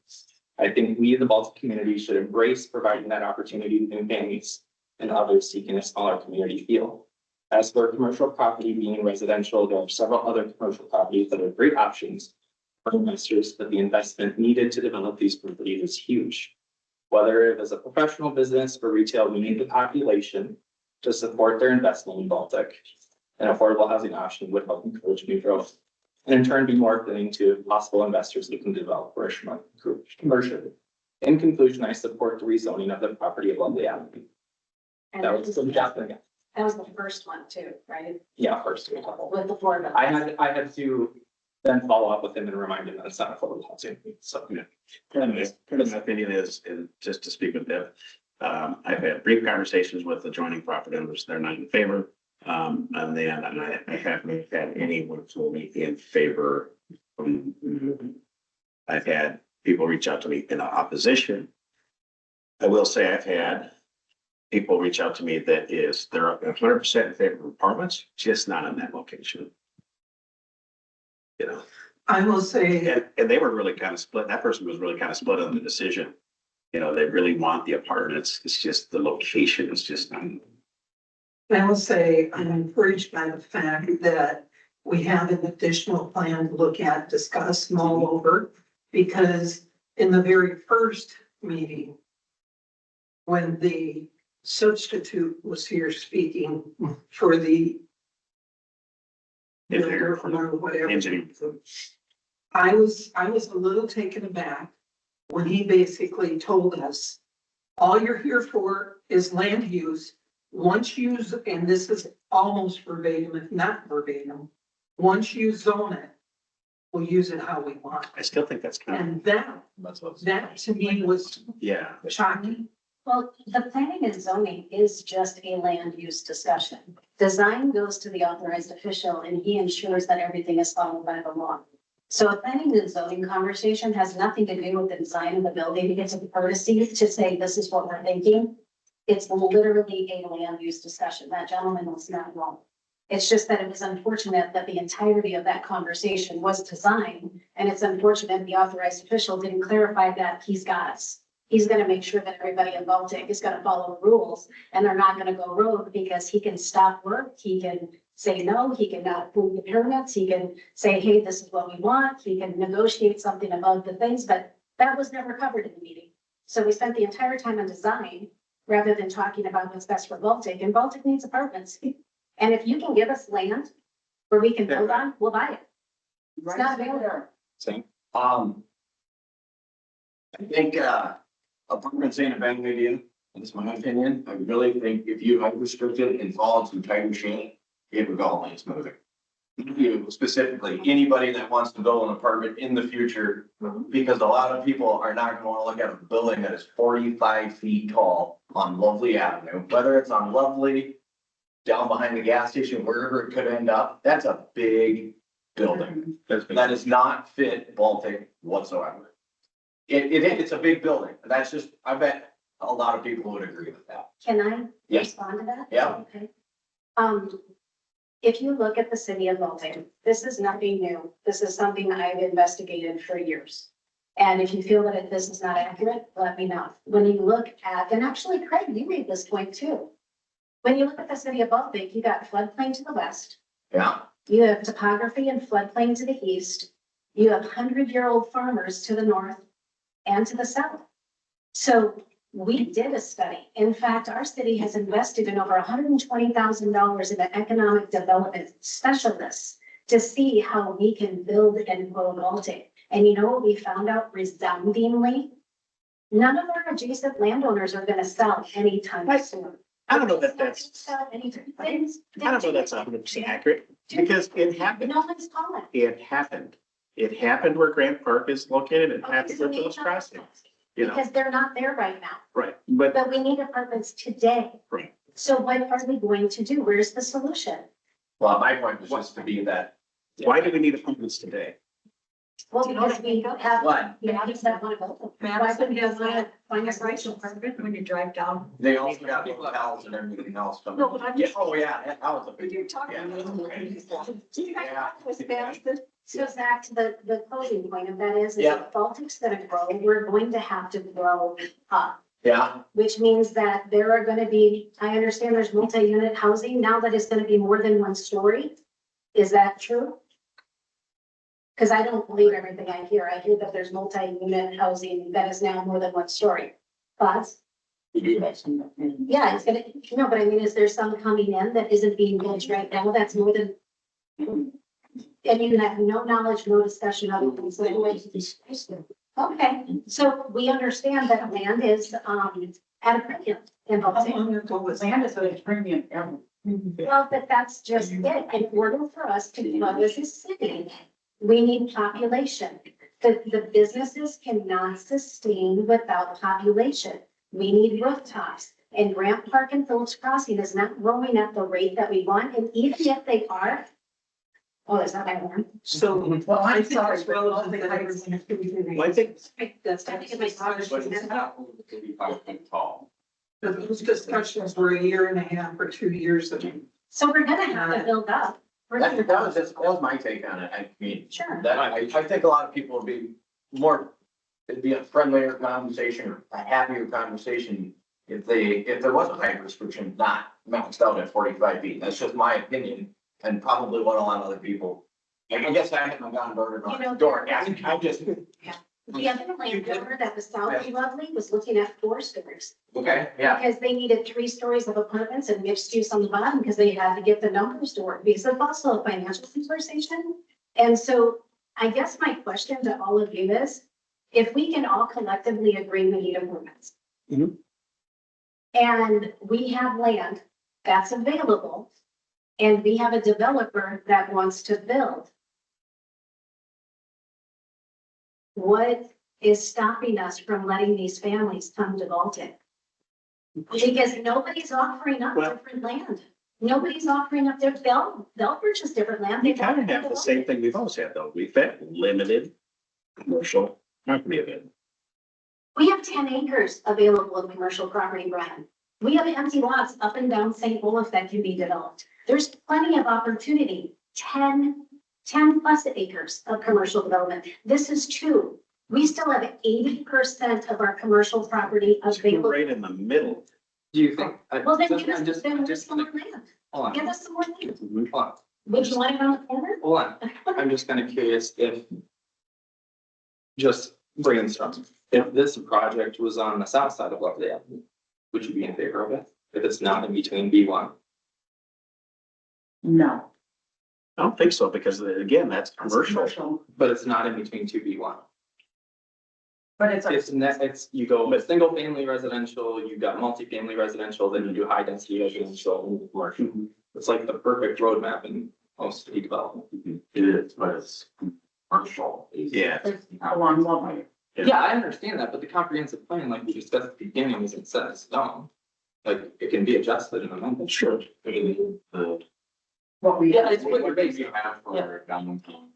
I think we, the Baltic community, should embrace providing that opportunity to new families and others seeking a smaller community feel. As for commercial property being residential, there are several other commercial properties that are great options for investors, but the investment needed to develop these properties is huge. Whether it is a professional business or retail, we need the population to support their investment in Baltic. An affordable housing option would help encourage new growth and in turn be more appealing to possible investors looking to develop commercial. In conclusion, I support the rezoning of the property of Lovely Avenue. And That was from Jasmine. that was the first one too, right? Yeah, first. With the four of them. I had to then follow up with him and remind him that it's not affordable housing. So, Yeah. Part of my opinion is, and just to speak with Deb, I've had brief conversations with adjoining property owners. They're not in favor. And then I haven't had anyone told me in favor. I've had people reach out to me in opposition. I will say I've had people reach out to me that they're 100% in favor of apartments, just not in that location. You know, I will say, and they were really kind of split. That person was really kind of split on the decision. You know, they really want the apartments. It's just the location is just not. I will say, I'm encouraged by the fact that we have an additional plan to look at, discuss, mull over. Because in the very first meeting, when the substitute was here speaking for the builder or whatever, Engineer. I was a little taken aback when he basically told us, all you're here for is land use. Once you, and this is almost verbatim, if not verbatim, once you zone it, we'll use it how we want. I still think that's kind of, And that to me was yeah. shocking. Well, the planning and zoning is just a land use discussion. Design goes to the authorized official and he ensures that everything is followed by the law. So a planning and zoning conversation has nothing to do with the design of the building. It gets a courtesy to say, this is what we're thinking. It's literally a land use discussion. That gentleman was not wrong. It's just that it was unfortunate that the entirety of that conversation was design. And it's unfortunate the authorized official didn't clarify that he's going to make sure that everybody in Baltic is going to follow the rules and they're not going to go rogue because he can stop work. He can say no, he can not approve the permits. He can say, hey, this is what we want. He can negotiate something above the things, but that was never covered in the meeting. So we spent the entire time on design rather than talking about what's best for Baltic, and Baltic needs apartments. And if you can give us land where we can build on, we'll buy it. It's not available. Same. I think, apartments ain't a bad idea. That's my opinion. I really think if you have restricted and fall into tighter shape, it would go all smoothing. You specifically, anybody that wants to build an apartment in the future, because a lot of people are not gonna wanna look at a building that is 45 feet tall on Lovely Avenue, whether it's on Lovely, down behind the gas station, wherever it could end up, that's a big building. That's been- That does not fit Baltic whatsoever. It's a big building, that's just, I bet a lot of people would agree with that. Can I Yes. respond to that? Yeah. Okay. If you look at the city of Baltic, this is nothing new. This is something I've investigated for years. And if you feel that this is not accurate, let me know. When you look at, and actually Craig, you made this point too. When you look at the city of Baltic, you got floodplain to the west. Yeah, You have topography and floodplain to the east. You have 100-year-old farmers to the north and to the south. So we did a study. In fact, our city has invested in over $120,000 in an economic development specialists to see how we can build and grow Baltic. And you know what we found out resoundingly? None of our adjacent landowners are gonna sell anytime soon. I don't know that that's, Sell anytime. I don't know that's 100% accurate, because it happened. No one's calling. It happened. It happened where Grant Park is located. It Okay, happened so where maybe Phillips not Crossing, you know, Because they're not there right now, right, but, but we need apartments today. right. So what are we going to do? Where's the solution? well, my point was just to be that. Why do we need appointments today? Well, because we have, What? we have that one of them. Madison has that Find a commercial solution. apartment when you drive down. They also got hotels and everything else. coming. No, but I'm Yeah, just- oh, yeah, that was a But big. you're talking Yeah. about. Yeah. So Zach, to the closing point of that is Yeah. if Baltic's gonna grow, we're going to have to grow up. Yeah, Which means that there are gonna be, I understand there's multi-unit housing now that it's gonna be more than one story. Is that true? Cause I don't believe everything I hear. I hear that there's multi-unit housing that is now more than one story. But yeah, it's gonna, no, but I mean, is there some coming in that isn't being built right now that's more than? And you have no knowledge, no discussion of it. Okay, so we understand that land is, at a premium in How Baltic. long ago was Land is at a premium ever. Well, but that's just it. In order for us to grow as a city, we need population. The businesses cannot sustain without population. We need rooftops. And Grant Park and Phillips Crossing is not growing at the rate that we want. And even if they are, oh, is that my one? So. Well, I I'm think sorry, it's but relevant Baltic that Heights. everyone- Well, I think, That's. I think it makes sense. But it's not only 35 feet tall. But those discussions were a year and a half or 2 years ago. So we're gonna have to build up. We're that gonna- that was my take on it. I mean, Sure. that, I think a lot of people would be more, it'd be a friendlier conversation, or a happier conversation if there was a height restriction, not maxed out at 45 feet. That's just my opinion, and probably what a lot of other people, I guess I haven't gone door to You know, door, I'm just, The other landowner that was South of Lovely was looking at 4 stories. okay, yeah. Because they needed 3 stories of apartments and mixed use on the bottom because they had to get the numbers to work because it's also a financial conversation. And so I guess my question to all of you is, if we can all collectively agree we need improvements. Mhm. And we have land that's available and we have a developer that wants to build. What is stopping us from letting these families come to Baltic? Because nobody's offering up Well- different land. Nobody's offering up they'll purchase different land. we They kind of want have the to same thing we've always had, though. We've had limited commercial property available. We have 10 acres available in commercial property, Brian. We have empty lots up and down St. Olaf that can be developed. There's plenty of opportunity, 10 plus acres of commercial development. This is 2. We still have 80% of our commercial property It's available. right in the middle. Do you think? Well, then I'm give us, just- then I'm give us just some gonna- more land. Hold on, Give us some more land. Mhm. hold on, Would you want it on the corner? hold on. I'm just kind of curious if. Just bringing this up, if this project was on the south side of Lovely Avenue, would you be in favor of it? If it's not in between B1? No. I don't think so, because again, that's commercial. But it's not in between 2B1. But it's, It's, you go with single family residential, you got multifamily residential, then you do high density residential and commercial. It's like the perfect roadmap and most city development. It is, but it's commercial. Yeah. Along one. Yeah, I understand that, but the comprehensive plan, like we discussed at the beginning, isn't set in stone. Like, it can be adjusted and amended. Sure. The, What we. Yeah, it's what you're what we basing. have for downtown.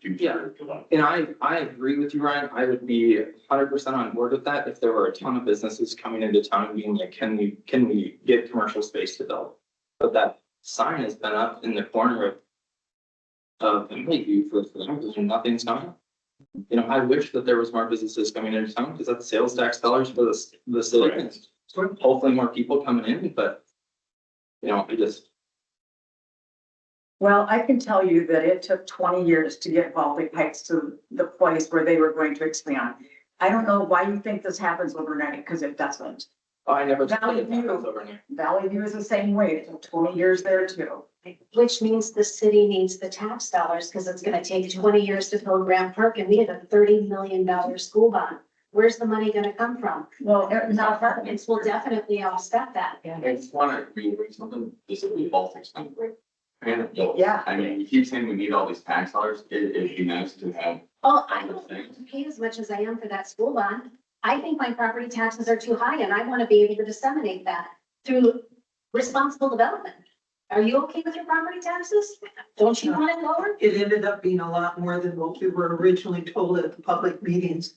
Future development. And I agree with you, Ryan. I would be 100% on board with that if there were a ton of businesses coming into town and being like, can we get commercial space developed? But that sign has been up in the corner of Lakeview for and nothing's coming up. You know, I wish that there was more businesses coming into town because that's sales tax dollars for the city. Correct. Hopefully more people coming in, but you know, I just, Well, I can tell you that it took 20 years to get Baltic Heights to the place where they were going to expand. I don't know why you think this happens overnight, because it doesn't. I never. Valley View. Overnight. Valley View is the same way. It took 20 years there too. Which means the city needs the tax dollars, because it's gonna take 20 years to build Grant Park, and we have a $30 million school bond. Where's the money gonna come from? Well, Now, apartments will definitely offset that. I just wanna reiterate something, this is the Baltic's not great. And, Yeah. I mean, we keep saying we need all these tax dollars, it'd be nice to have. Oh, I don't pay as much as I am for that school bond. I think my property taxes are too high, and I wanna be able to disseminate that through responsible development. Are you okay with your property taxes? Don't you want it lower? It ended up being a lot more than what we were originally told at the public meetings.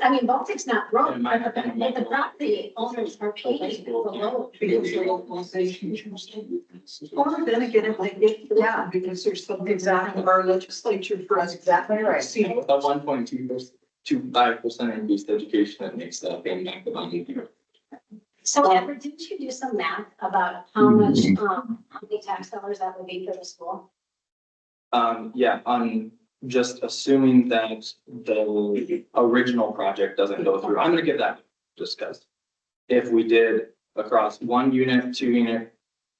I mean, Baltic's not broke, In my but the property owners are paying the low. Because of localization. Or then again, if they get, yeah, because there's something Exactly. in our legislature for us. That's exactly right. See, A 1.25% increased education that makes that paying back the money. So Edward, didn't you do some math about how much, how many tax dollars that would be for the school? Yeah, on just assuming that the original project doesn't go through, I'm gonna give that just because. If we did across 1 unit, 2 unit,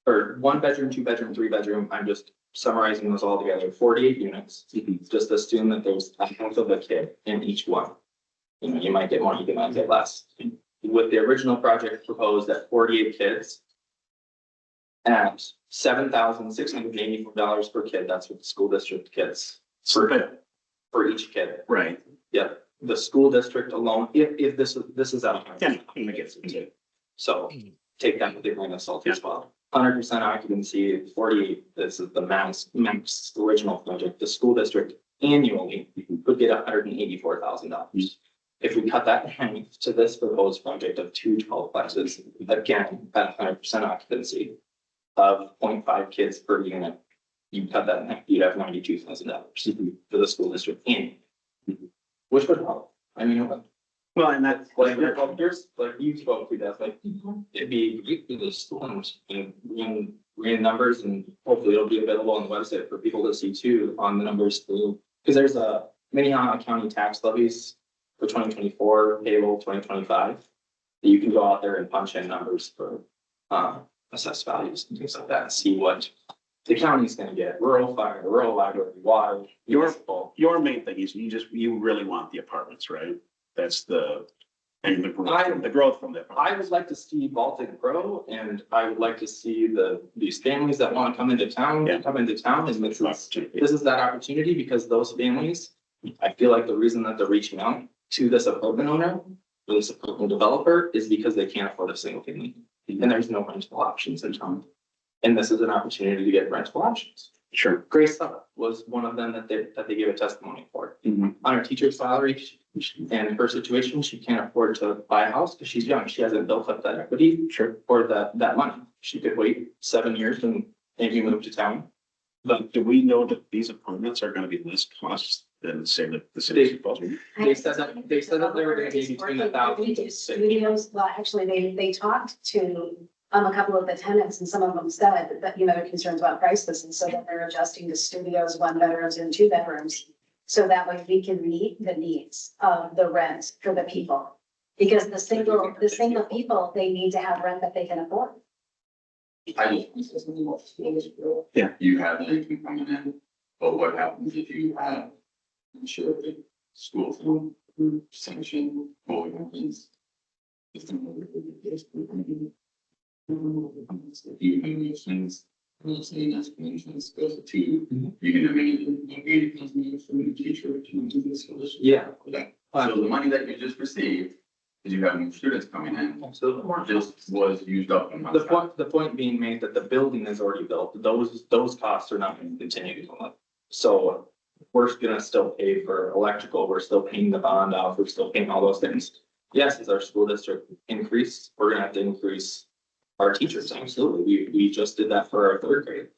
or 1 bedroom, 2 bedroom, 3 bedroom, I'm just summarizing those all together, 48 units. Just assume that there's a half of a kid in each one. You know, you might get more, you might get less. With the original project proposed at 48 kids. At $7,684 per kid, that's what the school district gets for each kid. Right. Yep, the school district alone, if this is out. Yeah, I guess it's it. So take that with a grain of salt as well. 100% occupancy, 48, this is the max original project, the school district annually would get $184,000. If we cut that in half to this proposed project of 2 12plexes, again, at 100% occupancy of 0.5 kids per unit, you cut that in half, you'd have $92,000 for the school district in, which would help. I mean, Well, and that's, like you spoke to that, like, it'd be great for the students and read numbers, and hopefully it'll be available on the website for people to see too, on the numbers too. Because there's a Minnehaha County tax levies for 2024, payable 2025. That you can go out there and punch in numbers for assessed values and things like that, and see what the county's gonna get, rural fire, rural library, water. municipal. your main thing is you really want the apartments, right? That's and the growth from the. I would like to see Baltic grow, and I would like to see these families that want to come into town, Yeah. come into town, and this is that opportunity, because those families, I feel like the reason that they're reaching out to this apartment owner, or this apartment developer, is because they can't afford a single family, and there's no rental options in town. And this is an opportunity to get rental options. Sure. Grace Sutter was one of them that they gave a testimony for. Mhm. On her teacher's salary, and her situation, she can't afford to buy a house because she's young. She hasn't built up that equity. Sure. Or that money. She could wait 7 years and maybe move to town. But do we know that these apartments are gonna be less costs than say the city's supposed to? They said that they were gonna be between 1,000 They do to 6. studios, well, actually, they talked to a couple of the tenants, and some of them said that, you know, they're concerned about prices, and so that they're adjusting to studios, 1 bedrooms and 2 bedrooms. So that way we can meet the needs of the rent for the people. Because the single people, they need to have rent that they can afford. I just. Yeah. You have that income coming in, but what happens if you have insured school food, sanction, fully happens? You have these things, I'm not saying that's going to go to, you can imagine, like 80,000 for a teacher to do this. Yeah. So the money that you just received, because you have new students coming in, just was used up in months. The point being made that the building is already built, those costs are not going to continue to go up. So we're gonna still pay for electrical, we're still paying the bond off, we're still paying all those things. Yes, as our school district increase, we're gonna have to increase our teachers, absolutely, we just did that for our third grade.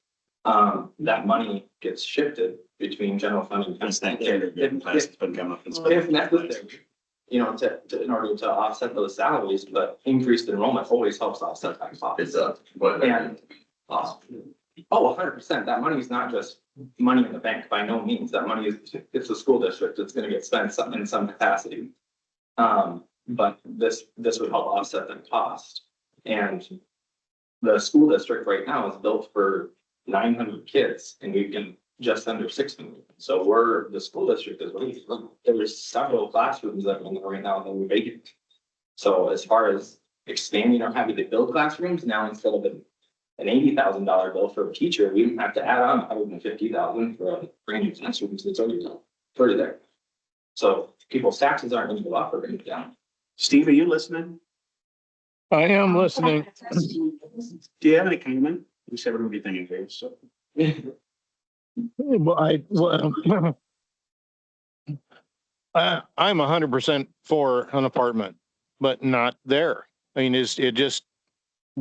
That money gets shifted between general fund and. That's that kindergarten class that's been coming up. If necessary, you know, in order to offset those salaries, but increased enrollment always helps offset that cost. It's but And, oh, 100%, that money is not just money in the bank, by no means, that money is, it's the school district, it's gonna get spent in some capacity. But this would help offset the cost, and the school district right now is built for 900 kids, and we've been just under 600. So the school district is really, there's several classrooms that are in there right now that we're vacant. So as far as expanding or having to build classrooms, now instead of an $80,000 bill for a teacher, we have to add on $150,000 for a brand new classroom that's already there. So people's taxes aren't going to go up or going to go down. Steve, are you listening? I am listening. Do you have any comment? We said we're gonna be thinking here, so. Well, I'm 100% for an apartment, but not there. I mean, it just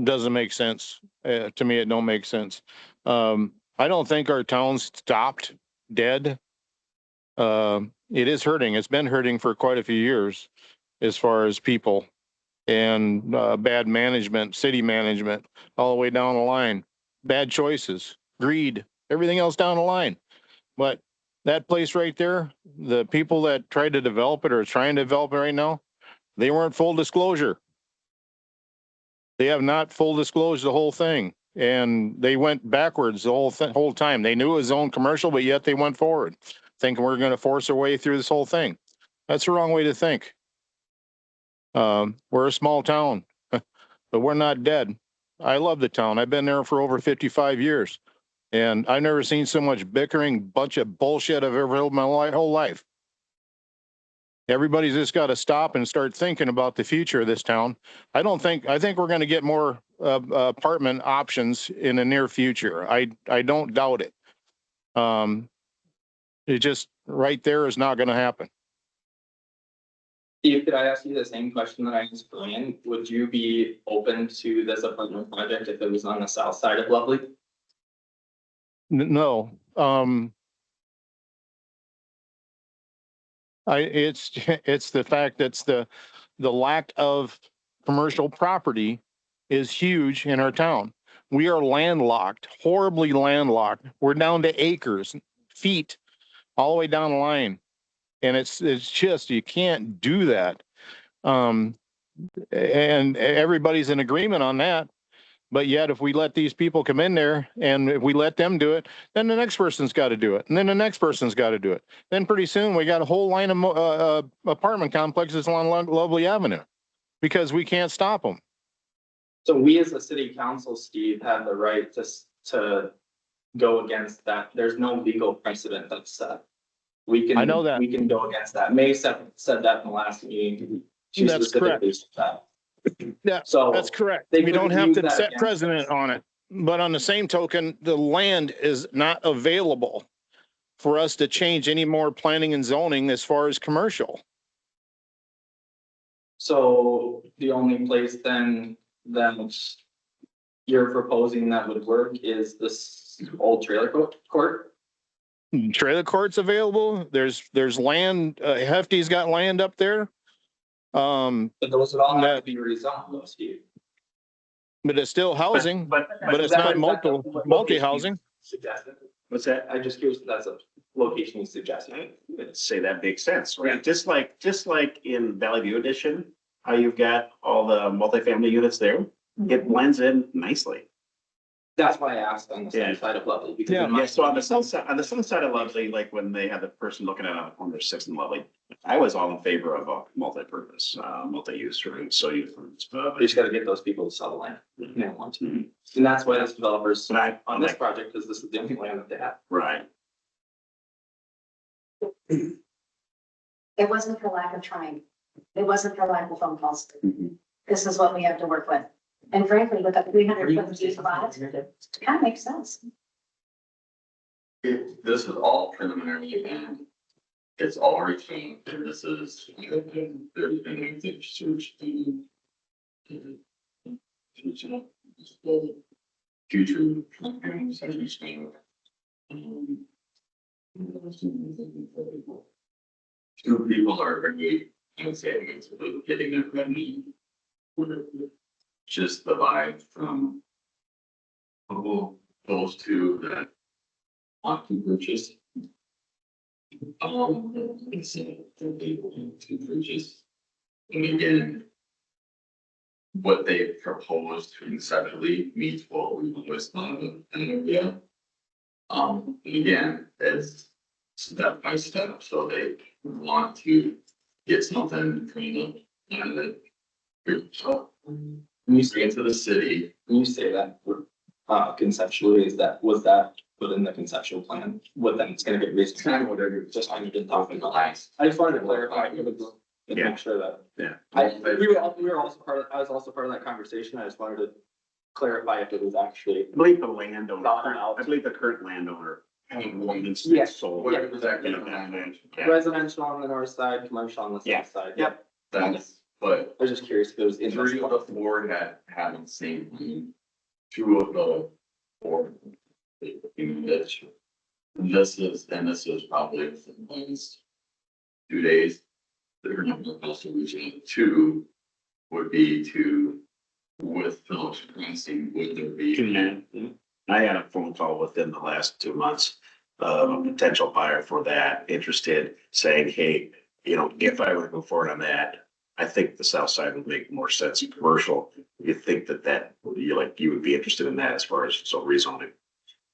doesn't make sense. To me, it don't make sense. I don't think our town's stopped dead. It is hurting. It's been hurting for quite a few years as far as people and bad management, city management, all the way down the line. Bad choices, greed, everything else down the line. But that place right there, the people that tried to develop it or trying to develop it right now, they weren't full disclosure. They have not full disclosed the whole thing. And they went backwards the whole time. They knew it was zone commercial, but yet they went forward, thinking we're going to force our way through this whole thing. That's the wrong way to think. We're a small town, but we're not dead. I love the town. I've been there for over 55 years, and I've never seen so much bickering, bunch of bullshit I've ever heard in my whole life. Everybody's just got to stop and start thinking about the future of this town. I think we're going to get more apartment options in the near future. I don't doubt it. It just right there is not going to happen. Steve, could I ask you the same question that I asked Brian? Would you be open to this apartment project if it was on the south side of Lovely? No. It's the fact that's the lack of commercial property is huge in our town. We are landlocked, horribly landlocked. We're down to acres, feet, all the way down the line. And it's just, you can't do that. And everybody's in agreement on that. But yet, if we let these people come in there and if we let them do it, then the next person's got to do it. And then the next person's got to do it. Then pretty soon we got a whole line of apartment complexes along Lovely Avenue because we can't stop them. So we as a city council, Steve, have the right to go against that. There's no legal precedent that's set. I know that. We can go against that. May said that in the last meeting. She That's specifically said that. Yeah, So that's correct. they We don't couldn't have use to that set against precedent us. on it. But on the same token, the land is not available for us to change any more planning and zoning as far as commercial. So the only place then that you're proposing that would work is this old trailer court? Trailer court's available. There's land, Hefty's got land up there. But those would all have to That- be rezoned though, Steve. But it's still housing, but it's That not was- that's what multi-housing. Suggested. What's that? I'm just curious if that's a location you suggested. I'd say that makes sense, right? Just like in Valley View Edition, how you've got all the multifamily units there, it blends in nicely. That's why I asked on the Yeah. south side of Lovely, because Yeah. in my. Yeah, so on the south side of Lovely, like when they had the person looking at on the corner of Sixth and Lovely, I was all in favor of a multi-purpose, multi-use room, so you. You just gotta get those people to sell the land. They don't want to. And that's why this developers But I, on this project, because this is the only land that they have. right, It wasn't for lack of trying. It wasn't for lack of phone calls. Mhm. This is what we have to work with. And frankly, with a 350 lot, it kind of makes sense. This is all preliminary and it's all retained, and this is, there's been a search to. Future programs and everything. Two people are very, I would say, against getting their revenue. Just the vibe from. Those two that want to purchase. It's they're able to purchase. And again. What they proposed conceptually meets what we was on the area. Again, it's step by step, so they want to get something clean up and then. So, When you say, into the city, when you say that, conceptually, was that put in the conceptual plan? What then it's gonna get raised? it's kind of whatever, Just I need to off talk in the about. last. I just wanted to clarify, and Yeah. make sure that. Yeah. We were also part of, I was also part of that conversation. I just wanted to clarify if it was actually. I believe the landowner, Not allowed. I believe the current landowner. Yes. Yes. Sold. What was that? Yeah. Residential on the north side, commercial on the Yeah. south side. Yep. That's, but I was just curious if it was in. three of the four had the same thing. Two of the four. In this. This is probably within the last 2 days. They're not the solution. Two would be to, with Phillips Crossing, would there be? I had a phone call within the last 2 months of a potential buyer for that, interested, saying, hey, you know, if I were to go forward on that, I think the south side would make more sense in commercial. You think that you would be interested in that as far as so rezoning.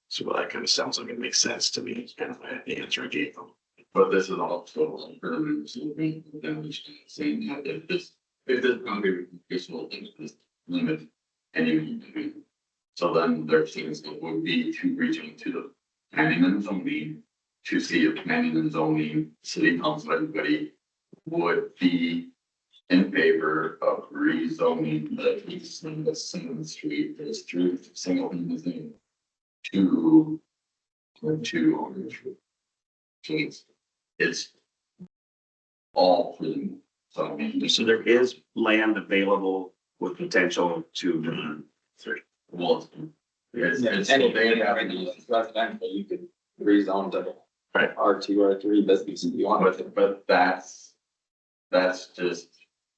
So that kind of sounds like it makes sense to me. It's kind of the answer I gave them. But this is also saying that if this boundary conditional interest limit any. So then their things would be to reach into the planning and zoning to see if planning and zoning, city council, everybody would be in favor of rezoning the east and the Second Street, there's through single thing to Orange. So it's all for, so I mean, So there is land available with potential to, well, it's, Any, they have, residential, you could rezone to. Right. R2, R3 business if you want with it. but that's just,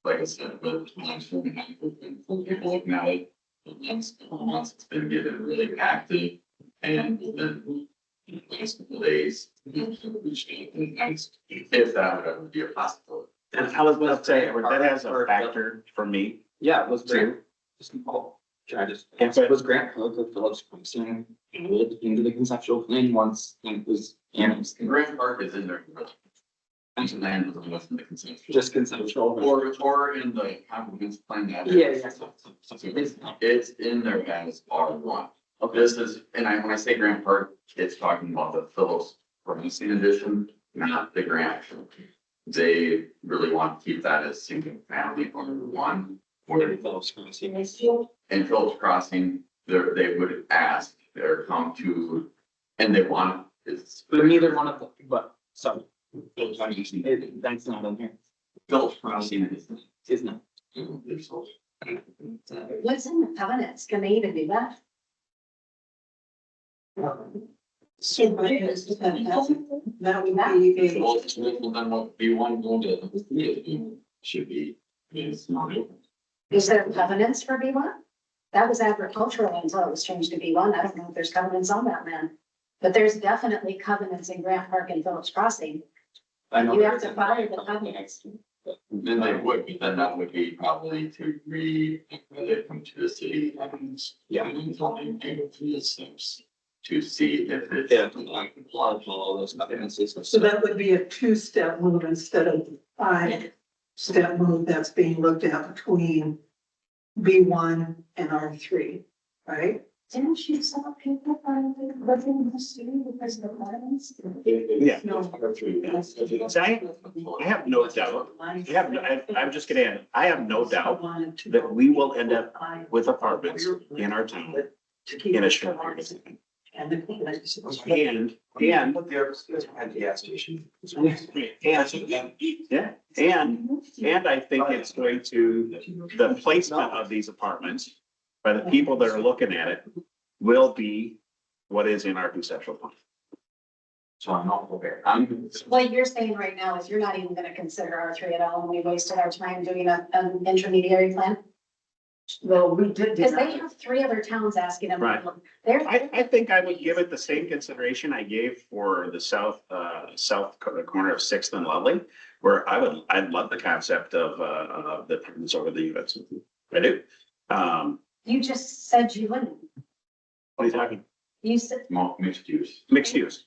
like I said, but I'm sure people looking at it. The last couple of months, it's been getting really active and then the last couple of days. If that would ever be a possibility. and I was gonna say, that has a factor for me. Yeah, it was Grant. Can I just, answer? Was Grant Hook of Phillips Crossing added into the conceptual plan once it was annexed? Grand Park is in there. And land was within the consensus. Just conceptual. Or in the comprehensive plan. that- Yeah. It's in there as R1. Okay. This is, and when I say Grant Park, it's talking about the Phillips Crossing edition, not the Grant. They really want to keep that as single family R1. Or Phillips Crossing. in Phillips Crossing, they would ask, or come to, and they want, it's But neither one of them, but, sorry. That's not on here. Phillips Crossing Isn't it? What's in the covenants? Can they even do that? That would be Well, a, it's different than what B1 going to, should be, it's not. Is there covenants for B1? That was agricultural until it was changed to B1. I don't know if there's covenants on that land. But there's definitely covenants in Grant Park and Phillips Crossing. I know You there have to isn't. follow the covenants. Then they would, but then that would be probably to when they come to the city and, yeah, and zoning and go through the steps to see if it's. Yeah. All those competencies. So that would be a two-step move instead of five-step move that's being looked at between B1 and R3, right? Didn't you saw people living in the city because of the violence? Yeah. No. So I have no doubt, I'm just gonna add, I have no doubt that we will end up with apartments in our town in a short period of time. And the gas station. And I think it's going to, the placement of these apartments by the people that are looking at it will be what is in our conceptual plan. So I'm not aware. What you're saying right now is you're not even gonna consider R3 at all, and we wasted our time doing an intermediary plan? Well, we did do Because they that. have 3 other towns asking them. Right. They're. I think I would give it the same consideration I gave for the south corner of Sixth and Lovely, where I'd love the concept of the apartments over the units. I do. You just said you wouldn't. What are you talking? You said, Mixed use. Mixed use.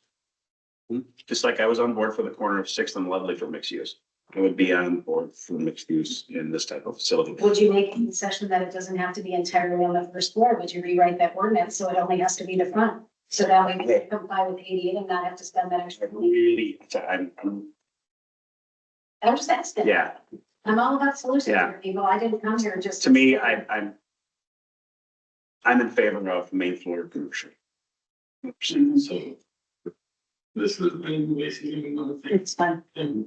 Just like I was on board for the corner of Sixth and Lovely for mixed use. I would be on board for mixed use in this type of facility. would you make a concession that it doesn't have to be entirely on the first floor? Would you rewrite that ordinance so it only has to be the front? So that way we can comply with ADA and not have to spend that extra money? Really, I'm just asking. yeah, I'm all about solutions Yeah. for people. I didn't come here just. to me, I'm in favor of main floor commercial. So this is basically another thing. It's fun. And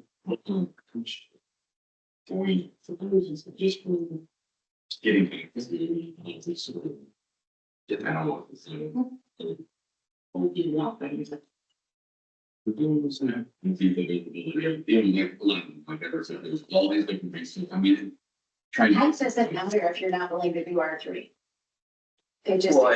we suppose just getting back to the sort of depend on what the what do you want things. The doing this and see the capability of like I said, there's all these different things. I mean, trying How to. does it matter if you're not willing to do R3? It just. Well,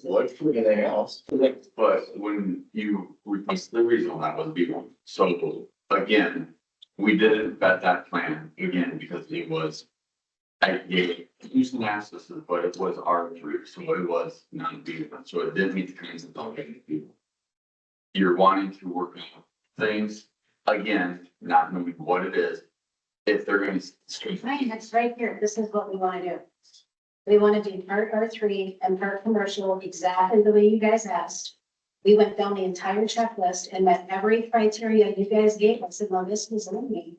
what for anything else? But when you request the rezone, that was B1. So again, we didn't vet that plan again because it was. I gave using access, but it was R3, so it was not B1, so it didn't meet the kinds of people. You're wanting to work on things, again, not knowing what it is. If they're gonna. Right, it's right here. This is what we want to do. We want to do part R3 and part commercial exactly the way you guys asked. We went down the entire checklist and met every criteria you guys gave us, and well, this was in me.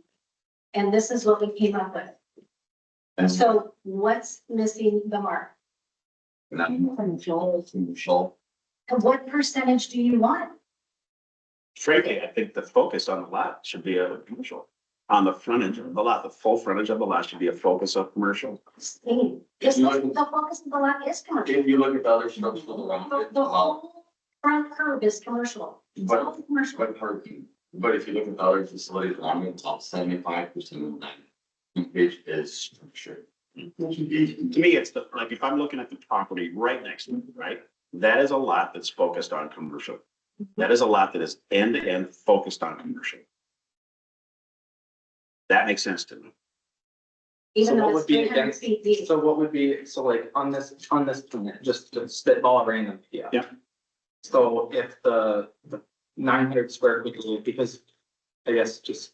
And this is what we came up with. And So what's missing the mark? not commercial. And what percentage do you want? Frankly, I think the focus on the lot should be a commercial. On the frontage of the lot, the full frontage of the lot should be a focus of commercial. Steve, this is, the focus of the lot is commercial. If you look at the other structures around it, The whole front curb is commercial. It's all commercial. but if you look at the other facilities around it, top 75% of that page is structure. To me, it's like, if I'm looking at the property right next to me, right? That is a lot that's focused on commercial. That is a lot that is end to end focused on commercial. That makes sense to me. Even So what though would it's be 300 against- feet deep. So what would be, so like on this plan, just to spitball a random, yeah. Yeah. So if the 900 square feet, because I guess just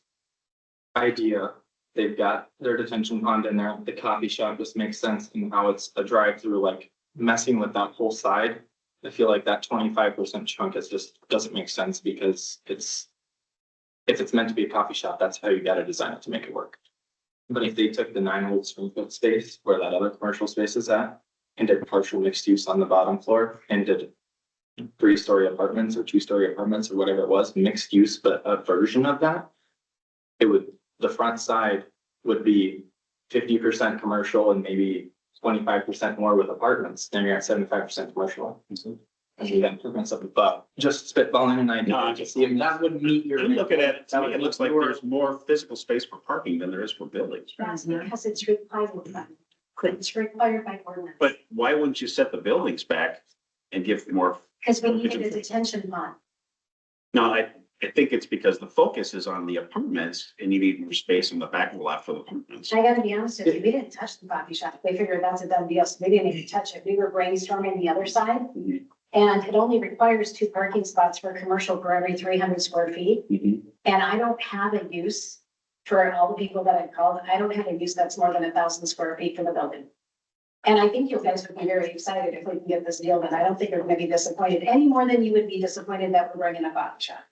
idea, they've got their detention pond in there, the coffee shop just makes sense and how it's a drive through, like messing with that whole side. I feel like that 25% chunk is just, doesn't make sense because if it's meant to be a coffee shop, that's how you gotta design it to make it work. But if they took the 900 square foot space where that other commercial space is at and did partial mixed use on the bottom floor and did 3-story apartments or 2-story apartments or whatever it was, mixed use, but a version of that, the front side would be 50% commercial and maybe 25% more with apartments. Then you're at 75% commercial. And you got improvements up above, just spitballing an idea to see if that would meet your. I'm looking at it, to that me, would it looks meet like your- there's more physical space for parking than there is for buildings. That's because it's required by, it's required by ordinance. But why wouldn't you set the buildings back and give more? Because we needed a detention pond. No, I think it's because the focus is on the apartments and you need more space in the back of the lot for the apartments. I gotta be honest with you, we didn't touch the coffee shop. We figured that's a done deal, so we didn't even touch it. We were brainstorming the other side. Mhm. And it only requires 2 parking spots for commercial for every 300 square feet. And I don't have a use for all the people that I've called. I don't have a use that's more than 1,000 square feet for the building. And I think you guys would be very excited if we can get this deal done. I don't think you're gonna be disappointed any more than you would be disappointed that we're bringing a coffee shop.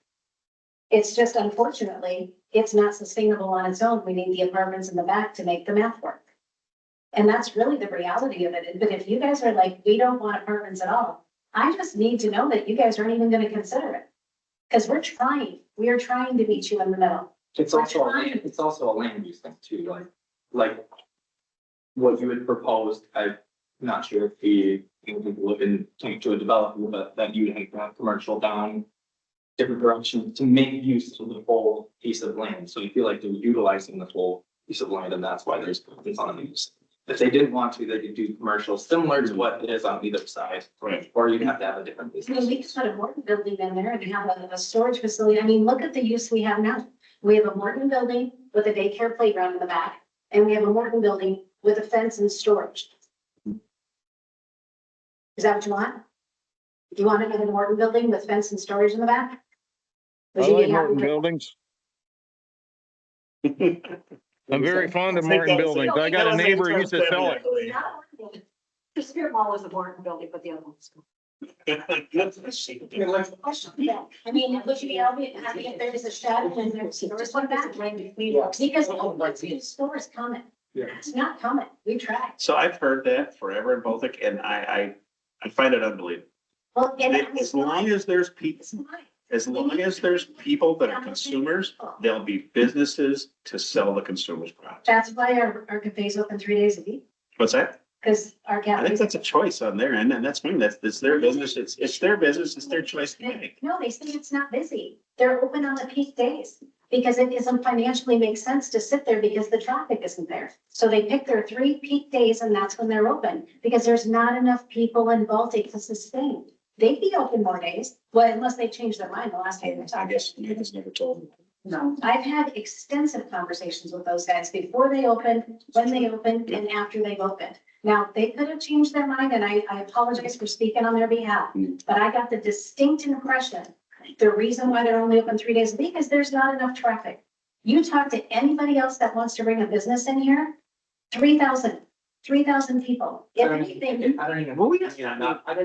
It's just unfortunately, it's not sustainable on its own. We need the apartments in the back to make the math work. And that's really the reality of it. But if you guys are like, we don't want apartments at all, I just need to know that you guys aren't even gonna consider it. Cause we are trying to meet you in the middle. It's also, it's also a land use thing too, like what you had proposed, I'm not sure if we look and take to a developer, but that you have commercial down different direction to make use of the whole piece of land. So you feel like they're utilizing the whole piece of land and that's why there's it's on use. If they didn't want to, they could do commercial similar to what it is on either side. Right. Or you'd have to have a different I mean, business. we could put a Morton building in there and have a storage facility. I mean, look at the use we have now. We have a Morton building with a daycare playground in the back, and we have a Morton building with a fence and storage. Is that what you want? Do you want another Morton building with fence and storage in the back? Would I you be like happy Morton with- buildings. I'm very fond of I think Morton that was- buildings. I got a neighbor who used to sell it. It's not a Morton building. The Spirit Mall is a Morton building, but the other one's. Yeah, I mean, would you be happy if there was a shed and there's stores like that? Because the stores coming. Yeah. It's not coming. We tried. So I've heard that forever in Baltic and I find it unbelievable. Well, and As long as there's people, as long as there's people that are consumers, there'll be businesses to sell the consumers' product. that's why our cafe's open 3 days a week, What's that? because our I think cafe's. that's a choice on their end and that's fine. It's their business. It's their business. It's their choice to make. No, they say it's not busy. They're open on the peak days because it doesn't financially make sense to sit there because the traffic isn't there. So they pick their 3 peak days and that's when they're open because there's not enough people in Baltic to sustain. They'd be open more days, well, unless they change their mind the last time they I talked. guess you just never told me. No, I've had extensive conversations with those guys before they opened, when they opened, and after they've opened. Now, they could have changed their mind, and I apologize for speaking on their behalf, but I got the distinct impression the reason why they're only open 3 days a week is there's not enough traffic. You talk to anybody else that wants to bring a business in here, 3,000 people. If anything, I don't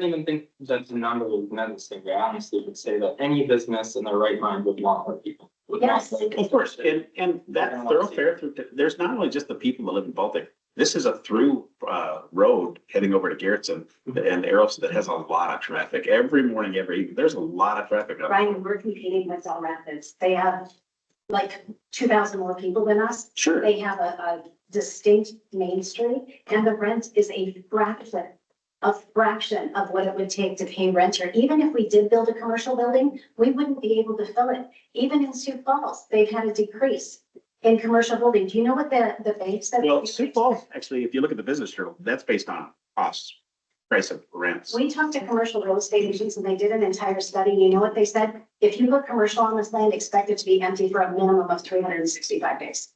even think that the number is necessary. I honestly would say that any business in their right mind would want more people. would want Yes. more Of course, and that thoroughfare through, there's not only just the people that live in Baltic. This is a through road heading over to Garrettson and Arrows that has a lot of traffic every morning, every evening. There's a lot of traffic on it. Brian, we're competing with Del Rapids. They have like 2,000 more people than us. Sure. They have a distinct main street and the rent is a fraction of what it would take to pay rent here. Even if we did build a commercial building, we wouldn't be able to fill it. Even in Sioux Falls, they've had a decrease in commercial building. Do you know what the bank said? Well, Sioux Falls, actually, if you look at the business journal, that's based on costs, price of rents. We talked to commercial real estate agents and they did an entire study. You know what they said? If you put commercial on this land, expect it to be empty for a minimum of 365 days.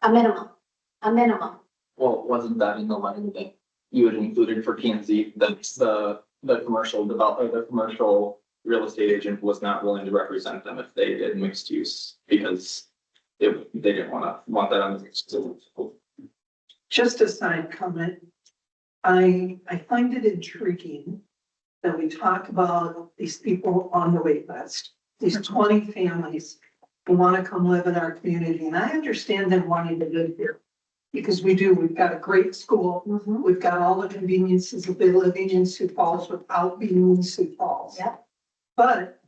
A minimum. Well, wasn't that in the letter that you had included for P and Z, that the commercial developer, the commercial real estate agent was not willing to represent them if they did mixed use because they didn't want that on the. Just a side comment. I find it intriguing that we talk about these people on the wait list, these 20 families who want to come live in our community. And I understand them wanting to live here because we've got a great school. We've got all the conveniences of living in Sioux Falls without being in Sioux Falls. Yep. But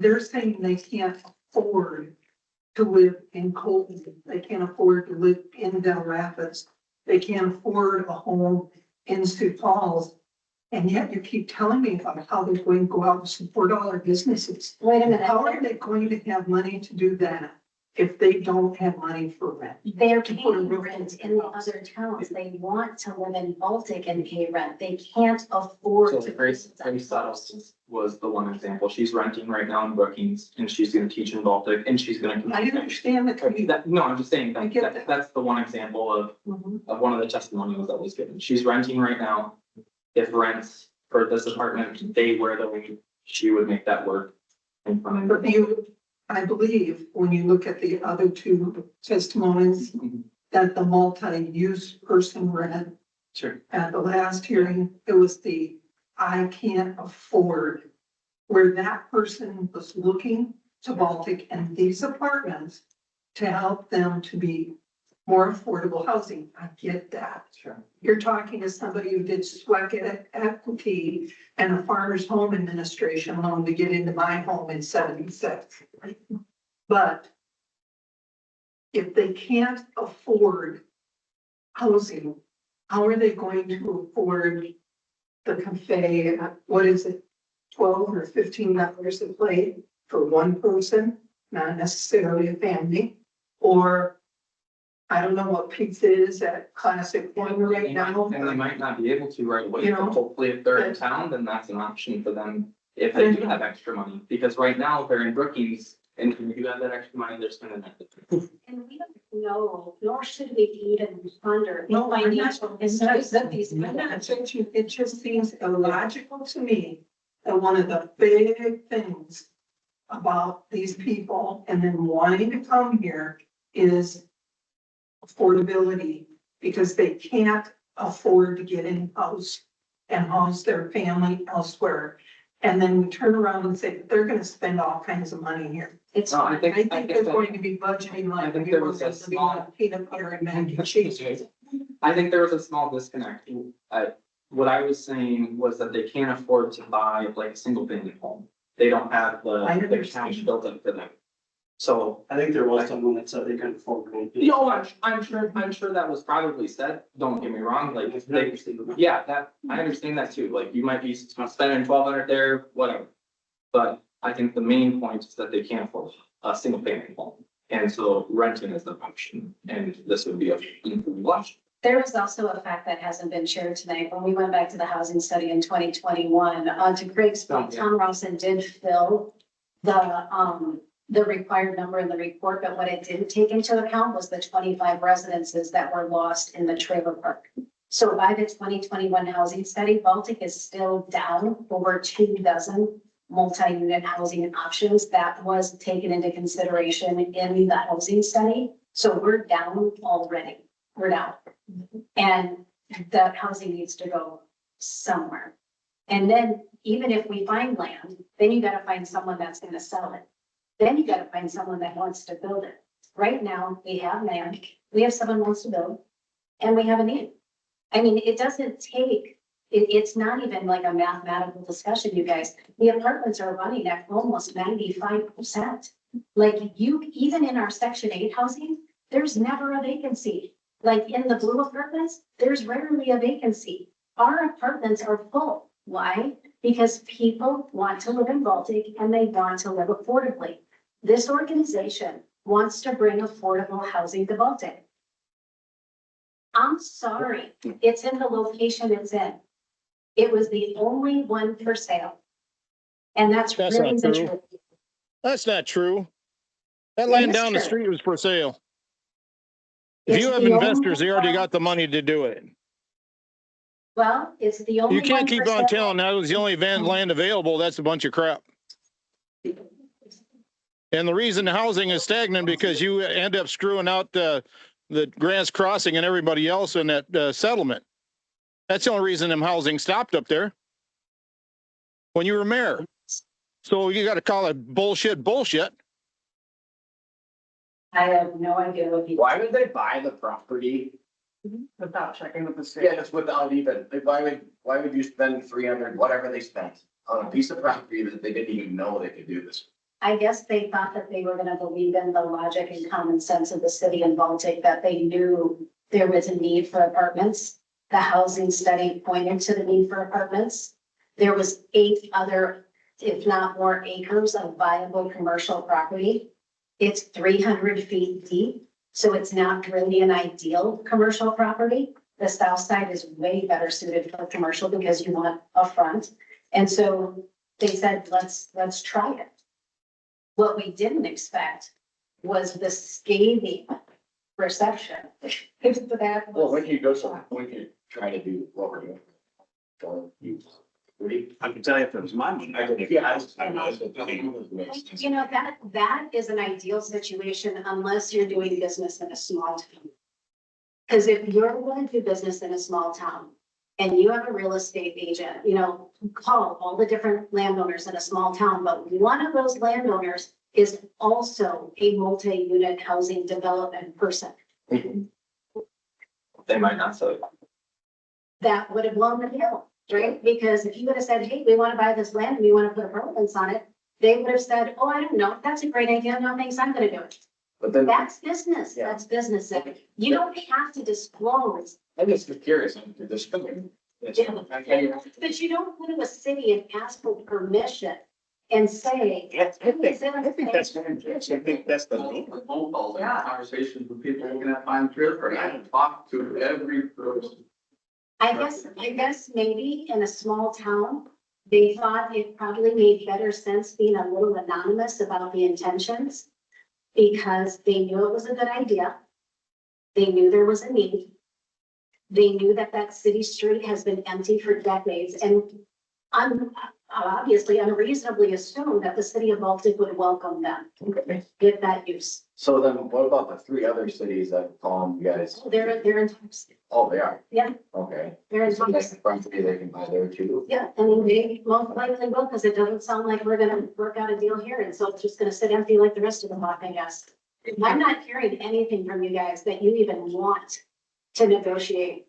they're saying they can't afford to live in Colton. They can't afford to live in Del Rapids. They can't afford a home in Sioux Falls. And yet you keep telling me about how they're going to go out and support all our businesses. Wait a minute. How are they going to have money to do that if they don't have money for rent? They're To put a paying roof rent over in the their house. other towns. They want to live in Baltic and pay rent. They can't afford So to. Grace Settles was the one example. She's renting right now in Brookings and she's gonna teach in Baltic and she's gonna. I understand that. No, I'm just saying I get that, that. that's the one example Mhm. of one of the testimonials that was given. She's renting right now. If rents for this apartment stay where the, she would make that work. in front of But you, I believe, when you look at the other two testimonies, Mhm. that the multi-use person read Sure. at the last hearing, it was the I can't afford, where that person was looking to Baltic and these apartments to help them to be more affordable housing. I get that. Sure. You're talking to somebody who did sweat equity and a farmer's home administration loan to get into my home in 76. But if they can't afford housing, how are they going to afford the cafe? What is it? $12 or $15 a plate for one person, not necessarily a family, or I don't know what pizza is at Classic One right now. And they might not be able to right away, You but know? hopefully if they're in town, then that's an option for them. If they do have extra money, because right now if they're in Brookings and if you do have that extra money, they're spending that. And we don't know, nor should we even ponder the No, I'm not- financial histories of these. I'm not saying it just seems illogical to me that one of the big things about these people and then wanting to come here is affordability, because they can't afford to get in house and house their family elsewhere. And then we turn around and say, they're gonna spend all kinds of money here. It's No, I I think think there's that- going to be budgeting I like think we there were was a supposed to be small- on peanut butter and mac and cheese. I think there was a small disconnect. What I was saying was that they can't afford to buy like a single family home. They don't have I the cash understand. built up for them. So, I think there was someone that said they couldn't afford it. you know, I'm sure that was probably said, don't get me wrong, like, they, yeah, that, I understand that too, like, you might be spending 1,200 there, whatever. But I think the main point is that they can't afford a single family home, and so renting is the option, and this would be a watch. There was also a fact that hasn't been shared tonight. When we went back to the housing study in 2021, to Craig's point, Tom Rawson did fill the required number in the report, but what it didn't take into account was the 25 residences that were lost in the trailer park. So by the 2021 housing study, Baltic is still down over 24 multi-unit housing options. That was taken into consideration in the housing study. So we're down already. We're down. And the housing needs to go somewhere. And then even if we find land, then you gotta find someone that's gonna sell it. Then you gotta find someone that wants to build it. Right now, we have land, we have someone who wants to build, and we have a need. I mean, it doesn't take, it's not even like a mathematical discussion, you guys. The apartments are running at almost 95%. Like you, even in our Section 8 housing, there's never a vacancy. Like in the blue apartments, there's rarely a vacancy. Our apartments are full. Why? Because people want to live in Baltic and they want to live affordably. This organization wants to bring affordable housing to Baltic. I'm sorry, it's in the location it's in. It was the only one for sale. And that's That's really not the true. truth. That's not true. That It land is down the true. street was for sale. If It's you have the investors, only they already one- got the money to do it. Well, it's the only You one. can't keep for on sale. telling that was the only land available. That's a bunch of crap. And the reason the housing is stagnant because you end up screwing out the Grants Crossing and everybody else in that settlement. That's the only reason them housing stopped up there when you were mayor. So you got to call it bullshit. I have no idea what he. Why would they buy the property? Without checking with the state. Yeah, just without even, like, why would you spend 300, whatever they spent on a piece of property that they didn't even know they could do this? I guess they thought that they were gonna believe in the logic and common sense of the city in Baltic, that they knew there was a need for apartments. The housing study pointed to the need for apartments. There was 8 other, if not more, acres of viable commercial property. It's 300 feet deep, so it's not really an ideal commercial property. The south side is way better suited for commercial because you want a front. And so they said, let's try it. What we didn't expect was the scathing reception. That Well, was- when you go, so when you try to do what we're doing. So you. I can tell you if it was my money. You know, that is an ideal situation unless you're doing business in a small town. Because if you're going to do business in a small town and you have a real estate agent, you know, call all the different landowners in a small town, but one of those landowners is also a multi-unit housing development person. They might not say. That would have blown the deal, right? Because if you would have said, hey, we want to buy this land and we want to put apartments on it, they would have said, oh, I don't know, that's a great idea, no thanks, I'm gonna do it. But then, That's business, Yeah. that's business. You don't have to disclose, I'm just curious, the spending. but you don't go to a city and ask for permission and say. I think that's fantastic. I think that's the. Phone calls and conversations with people looking at buying trailer, and I have talked to every person. I guess maybe in a small town, they thought it probably made better sense being a little anonymous about the intentions. Because they knew it was a good idea. They knew there was a need. They knew that that city street has been empty for decades and obviously unreasonably assumed that the city of Baltic would welcome them, get that use. So then what about the three other cities that call you guys? They're in talks. Oh, they are? Yeah. Okay. They're in So talks. next property they can buy there too? Yeah, and they most likely will, because it doesn't sound like we're gonna work out a deal here, and so it's just gonna sit empty like the rest of the block, I guess. I'm not hearing anything from you guys that you even want to negotiate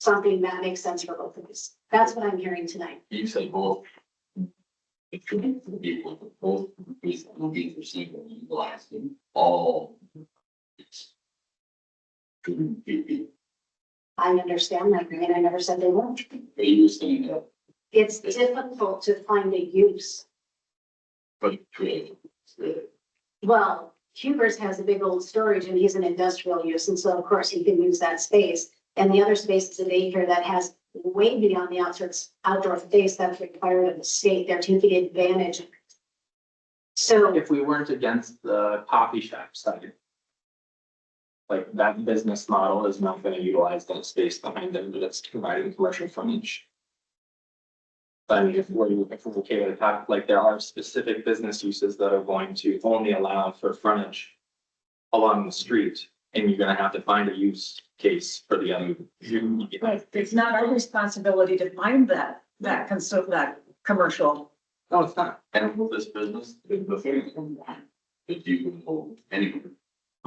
something that makes sense for both of us. That's what I'm hearing tonight. You say both. It could be for people, both these are single lasting all. Couldn't be, I understand that, and I never said they won't. but you were saying that, It's difficult to find a use. but creative. Well, Hubers has a big old storage and he's an industrial use, and so of course he can use that space. And the other space is a daycare that has way beyond the outdoor space that's required of the state. They're taking advantage of it. So, If we weren't against the coffee shop side. Like that business model is not gonna utilize that space behind them, but it's providing commercial frontage. But I mean, if we're okay with the fact, like there are specific business uses that are going to only allow for frontage. Along the street, and you're gonna have to find a use case for the other. But it's not our responsibility to find that commercial. No, it's not. And with this business, the thing, if you can hold anyone.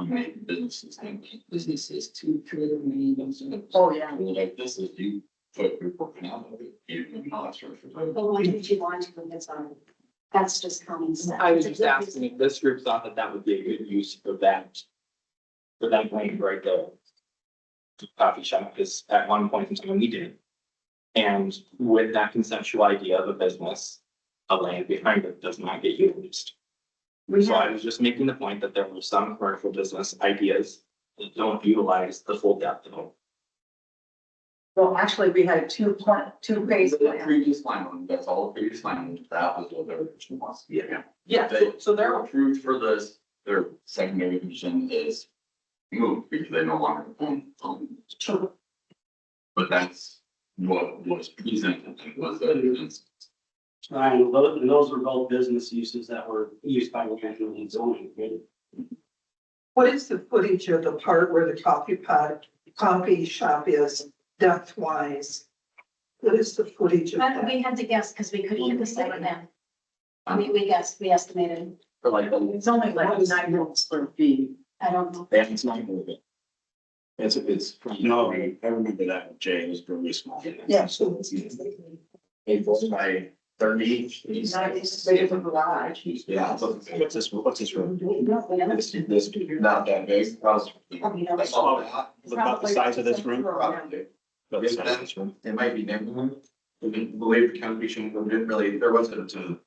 You make businesses to create themselves. Oh, yeah. Like this is you put your working out of it, you can but why did you want to put this on? That's just common sense. I was just asking if this group thought that that would be a good use for that. For that land right there. Coffee shop, because at one point in time we did. And with that conceptual idea of a business, a land behind it does not get used. We So I have, was just making the point that there were some commercial business ideas that don't utilize the full depth of them. well, actually, we had two phase The plan. previous line, that's all the previous line, that was what their original was. Yeah. Yeah, so there are. Approved for this, their secondary vision is moved because they no longer own. But that's what was presented was that. Ryan, those were both business uses that were used by land and zoning, right? What is the footage of the part where the coffee shop is depth wise? What is the footage of But that? we had to guess because we couldn't get the site plan. I mean, we guessed, we estimated. For like, It's only like 9 square feet. I don't know. It's not gonna be. It's. No, I remember that with Jay, it was really small. Yeah. So it's. 8 by 30. Not as big as a garage. Yeah. What's this room? This, not that big. That's all that. About the size of this room? Probably. About the size of this room? It might be neighborhood. We didn't believe the county should, we didn't really, there wasn't a.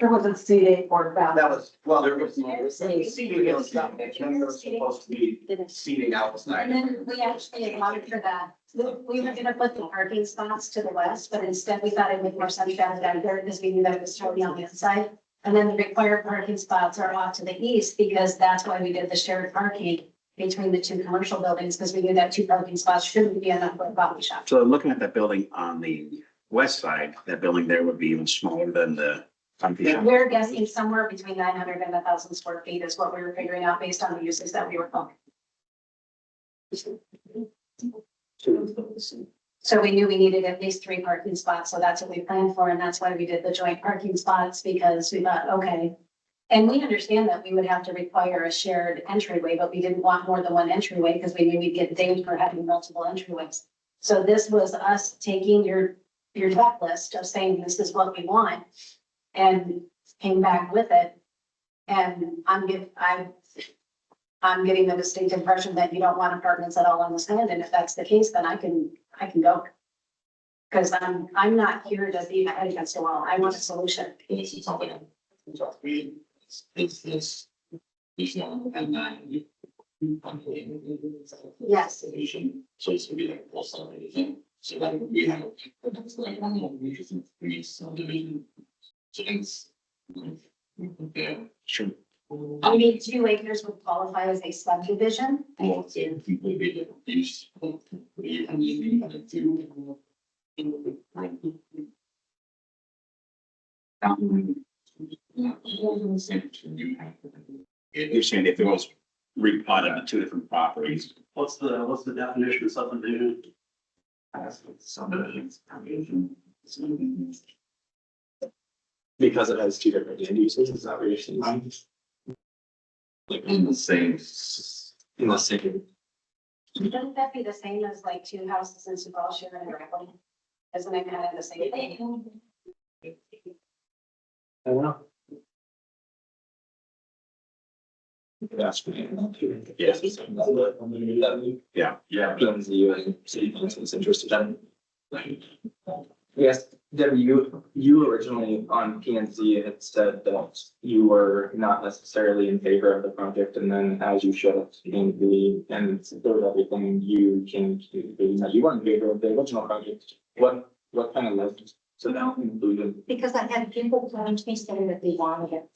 There wasn't seating or That bathroom. was, well, there was. Seating. Seating inside, and then there was supposed to be seating outside. And then we actually allowed for that. We were gonna put the parking spots to the west, but instead we thought it would make more sense to have it out there because we knew that it was totally on the inside. And then the required parking spots are off to the east because that's why we did the shared parking between the two commercial buildings, because we knew that 2 parking spots shouldn't be enough for a coffee shop. So looking at that building on the west side, that building there would be even smaller than the coffee shop. We're guessing somewhere between 900 and 1,000 square feet is what we were figuring out based on the uses that we were calling. So we knew we needed at least 3 parking spots, so that's what we planned for, and that's why we did the joint parking spots, because we thought, okay. And we understand that we would have to require a shared entryway, but we didn't want more than 1 entryway because we knew we'd get dinged for having multiple entryways. So this was us taking your checklist of saying this is what we want and came back with it. And I'm getting the distinct impression that you don't want apartments at all on this land, and if that's the case, then I can go. Cause I'm not here to be my head against the wall, I want a solution. This is something it's and then. Yes. Solution, so it's to be like also anything, so that we have. Like we can create subdivision. So it's. Yeah, sure. I mean, 2 acres would qualify as a subdivision. Well, so people will be use. We have to. You're saying if it was repotted on 2 different properties. What's the definition of subdivision? Because it has 2 different land uses, is that what you're saying? Like in the same. In the same. Wouldn't that be the same as like 2 houses in Sioux Falls sharing a driveway? Isn't it kind of the same thing? I don't know. That's. Yes. Yeah. Yeah. P and Z and city council is interested in. Yes, Debbie, you originally on P and Z had said that you were not necessarily in favor of the project, and then as you showed up in the, and third everything, you changed to, you weren't in favor of the original project. What kind of led to that conclusion? Because I had people telling me saying that they wanted it.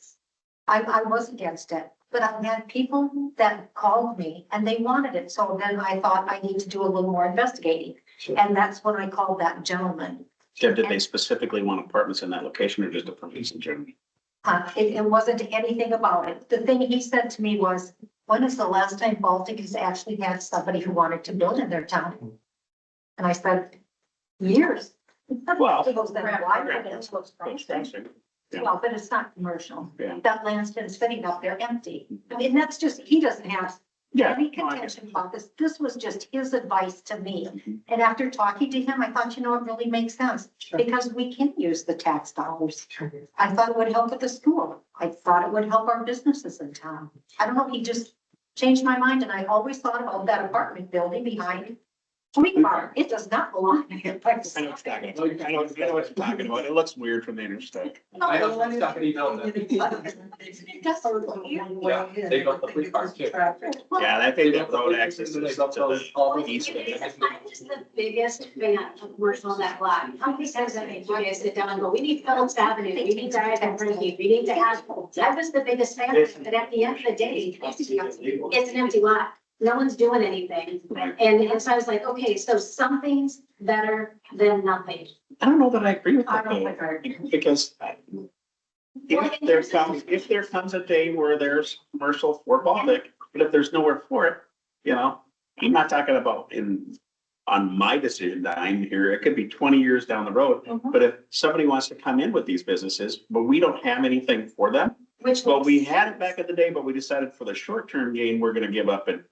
I was against it, but I had people that called me and they wanted it. So then I thought I need to do a little more investigating. Sure. And that's when I called that gentleman. Deb, did they specifically want apartments in that location or just apartments in general? It wasn't anything about it. The thing he said to me was, when is the last time Baltic has actually had somebody who wanted to build in their town? And I said, years. Well, He goes, then why would it look promising? Well, but it's not commercial. Yeah. That land's been sitting up there empty. I mean, that's just, he doesn't have Yeah. any no, I guess. contention about this. This was just his advice to me. And after talking to him, I thought, you know, it really makes sense because we can use the tax dollars. I thought it would help with the school. I thought it would help our businesses in town. I don't know, he just changed my mind and I always thought about that apartment building behind Sweet Farm. It does not belong here. I know what you're talking about. I know what you're talking about. It looks weird from the interstate. I know it's not gonna be built. Yeah, they built the free park too. Yeah, I think that road access is to the east. I was the biggest fan of commercial on that block. How many times have I you guys sit down and go, we need Phillips Avenue, we need to add that Frankie, we need to add. I was the biggest fan of it, but at the end of the day, it's an empty lot. No one's doing anything. And so I was like, okay, so something's better than nothing. I don't know that I agree with I that don't though, think I agree. because if there comes a day where there's commercial for Baltic, but if there's nowhere for it, you know, I'm not talking about on my decision that I'm here, it could be 20 years down the road. Mhm. But if somebody wants to come in with these businesses, but we don't have anything for them, Which well, we makes had it sense. back in the day, but we decided for the short-term gain, we're gonna give up and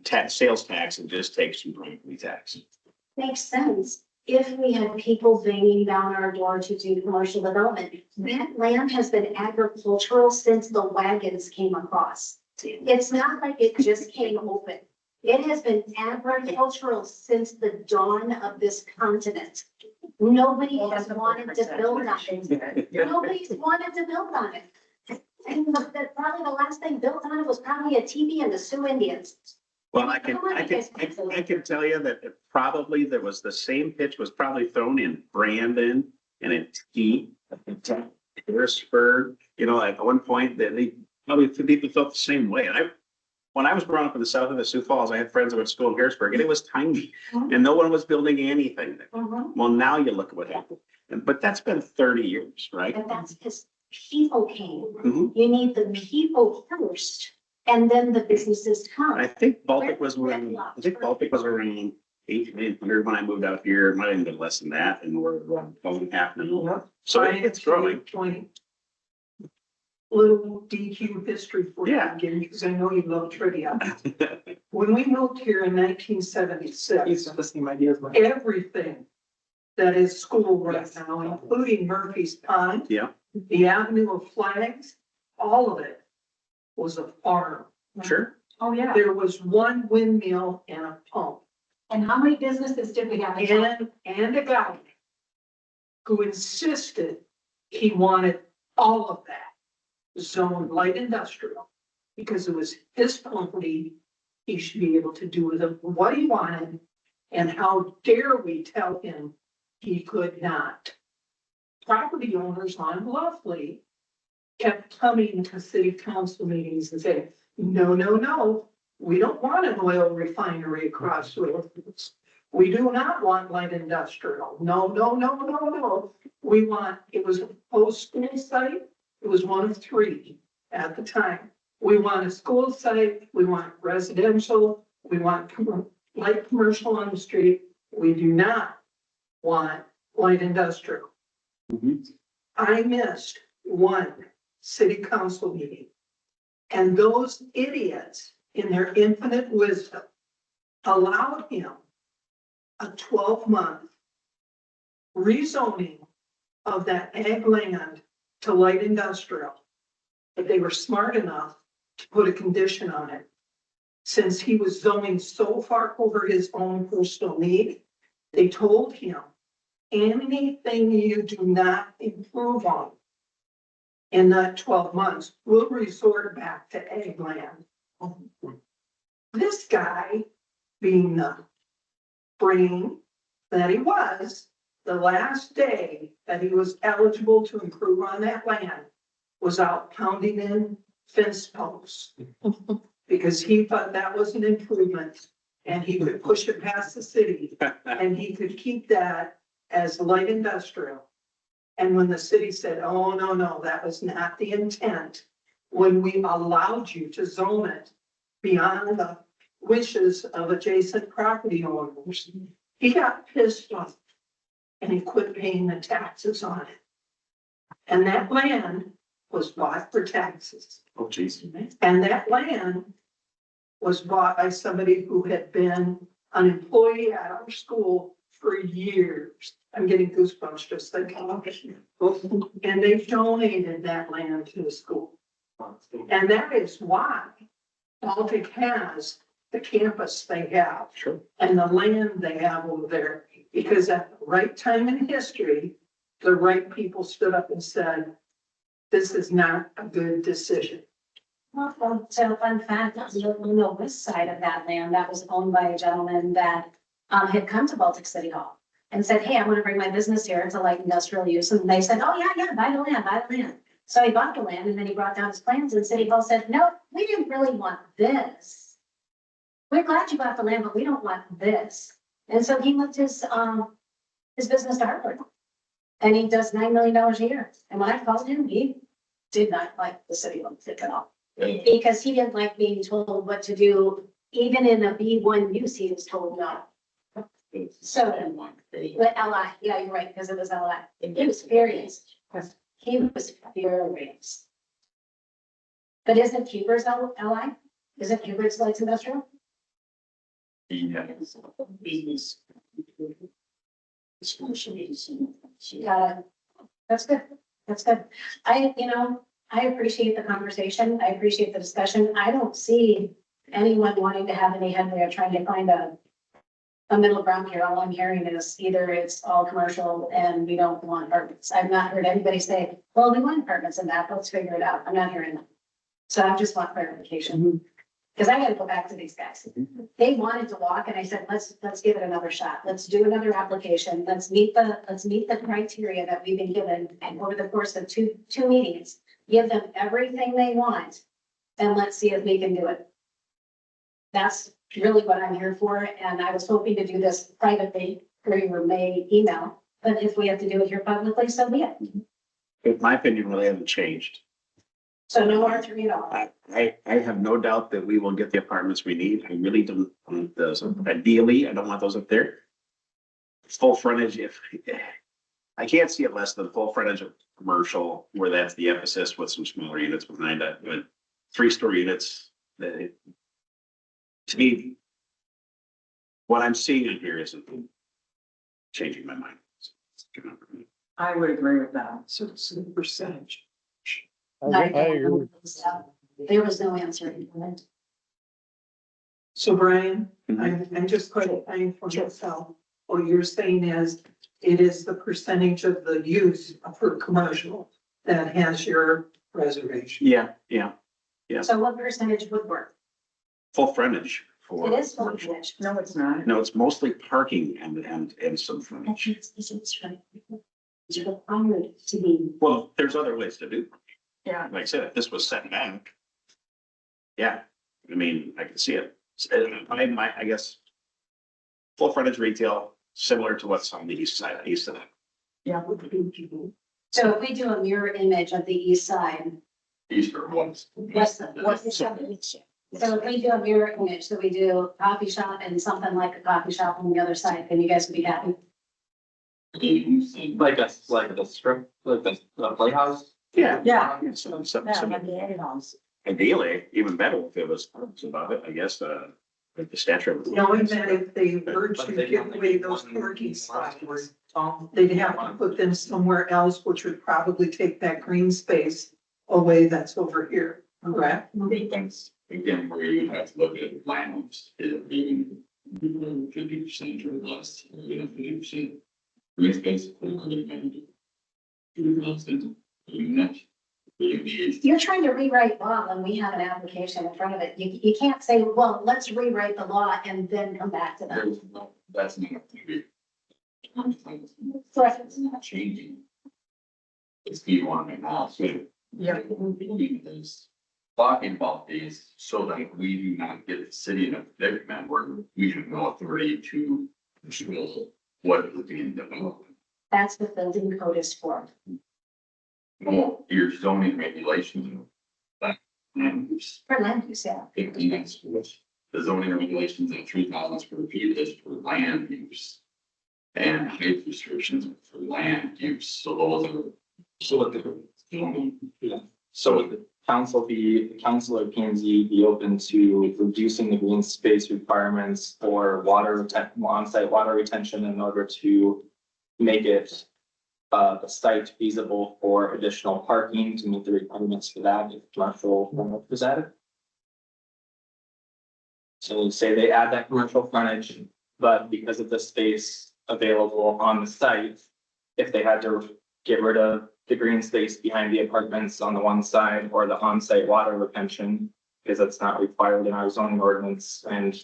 tax, sales tax and just take some property tax. Makes sense. If we had people banging down our door to do commercial development, that land has been agricultural since the wagons came across. It's not like it just came open. It has been agricultural since the dawn of this continent. Nobody Well, has that's a wanted to build on it. Yeah. Nobody's wanted to build on it. And probably the last thing built on it was probably a TV and the Sioux Indians. Well, I can tell you that it probably, there was the same pitch was probably thrown in Brandon and in T, Harrisburg, you know, at one point that they probably people felt the same way. And when I was growing up in the south of the Sioux Falls, I had friends that went to school in Harrisburg and it was tiny and no one was building anything there. Well, now you look at what happened. But that's been 30 years, right? And that's because people came. Mhm. You need the people first, and then the businesses come. I think Baltic was around 800 when I moved out here. It might have been less than that, and we're around 12.5 now. So it's growing. 20. Little DQ history for you Yeah. again, because I know you love trivia. When we moved here in 1976, He's got the same ideas. Mike. everything that is school right Yes. now, including Murphy's Pond, Yeah, the Avenue of Flags, all of it was a farm. sure. Oh, yeah. There was one windmill and a pump. And how many businesses did we have? And a guy who insisted he wanted all of that zoned light industrial, because it was his property. He should be able to do with it what he wanted, and how dare we tell him he could not. Property owners on Bluffley kept coming to city council meetings and saying, no, no, no, we don't want an oil refinery across the road. We do not want light industrial. No, no, no, no, no. We want, it was a post-school site. It was one of three at the time. We want a school site. We want residential. We want light commercial on the street. We do not want light industrial. Mhm. I missed one city council meeting. And those idiots, in their infinite wisdom, allowed him a 12-month rezoning of that ag land to light industrial. But they were smart enough to put a condition on it. Since he was zoning so far over his own personal need, they told him, anything you do not improve on in that 12 months will resort back to ag land. This guy, being the brain that he was, the last day that he was eligible to improve on that land was out pounding in fence posts. Because he thought that was an improvement and he could push it past the city and he could keep that as light industrial. And when the city said, oh, no, no, that was not the intent, when we allowed you to zone it beyond the wishes of adjacent property owners, he got pissed off and he quit paying the taxes on it. And that land was bought for taxes. Oh, geez. And that land was bought by somebody who had been an employee at our school for years. I'm getting goosebumps just thinking of it. And they donated that land to the school. And that is why Baltic has the campus they have. Sure. And the land they have over there, because at the right time in history, the right people stood up and said, this is not a good decision. Well, so fun fact, on the west side of that land, that was owned by a gentleman that had come to Baltic City Hall and said, hey, I want to bring my business here to light industrial use. And they said, oh, yeah, buy the land, buy the land. So he bought the land and then he brought down his plans and City Hall said, no, we didn't really want this. We're glad you bought the land, but we don't want this. And so he moved his business to Hartford. And he does $9 million a year. And when I called him, he did not like the city of Baltic at all. Because he didn't like being told what to do, even in a B1 use, he was told no. So, but LI, yeah, you're right, because it was LI. He was furious. He was furious. But isn't Cuber's LI? Isn't Cuber's light industrial? Yeah. Yeah, that's good. That's good. I appreciate the conversation. I appreciate the discussion. I don't see anyone wanting to have any headway of trying to find a a middle ground here. All I'm hearing is either it's all commercial and we don't want apartments. I've not heard anybody say, well, we want apartments in that, let's figure it out. I'm not hearing that. So I just want clarification. Because I gotta go back to these guys. They wanted to walk and I said, let's give it another shot. Let's do another application. Let's meet the criteria that we've been given. And over the course of two meetings, give them everything they want. And let's see if we can do it. That's really what I'm here for. And I was hoping to do this privately through your May email. But if we have to do it here publicly, so be it. In my opinion, really haven't changed. So no more three at all. I have no doubt that we will get the apartments we need. I really don't want those. Ideally, I don't want those up there. Full frontage, if, I can't see it less than full frontage of commercial, where that's the emphasis with some smaller units behind it, but 3-story units, to me, what I'm seeing in here isn't changing my mind. I would agree with that. So it's the percentage. I agree. There was no answer. So Brian, Mhm. I'm just clarifying for myself. What you're saying is it is the percentage of the use for commercial that has your reservation. Yeah, So what percentage would work? full frontage for. It is full percentage. No, it's not. No, it's mostly parking and some frontage. It's required to be. Well, there's other ways to do. Yeah. Like I said, if this was set back. Yeah, I mean, I can see it. I guess. Full frontage retail, similar to what's on the east side, east of that. Yeah. So if we do a mirror image of the east side, Easter ones. what's the? So if we do a mirror image, so we do coffee shop and something like a coffee shop on the other side, then you guys would be happy. Like the strip, like the playhouse. Yeah. Yeah. Some, Yeah, some, like the add-ons. ideally, even better if it was parks above it, I guess, like the statue. of- Knowing that if they were But to they give only away need those one- parking spots, Tom? they'd have to put them somewhere else, which would probably take that green space away that's over here, correct? But that's, again, where you have to look at land use, is it being 50% or less, or 50%. Green space. You're trying to rewrite law when we have an application in front of it. You can't say, well, let's rewrite the law and then come back to that. That's not. Correct. It's not changing. It's be one right now, so. Yeah. Is talking about these so that we do not get the city in a predicament where we have no authority to control what is being developed. That's what building code is for. Well, your zoning regulations. But, For land use, yeah. that's what the zoning regulations at 3,000 square feet is for land use. And height restrictions are for land use, so those are. So what the, zoning. so would the council or P and Z be open to reducing the green space requirements for on-site water retention in order to make it a site feasible for additional parking to meet the requirements for that if commercial is added? So say they add that commercial frontage, but because of the space available on the site, if they had to get rid of the green space behind the apartments on the one side or the on-site water retention, because that's not required in our zoning ordinance, and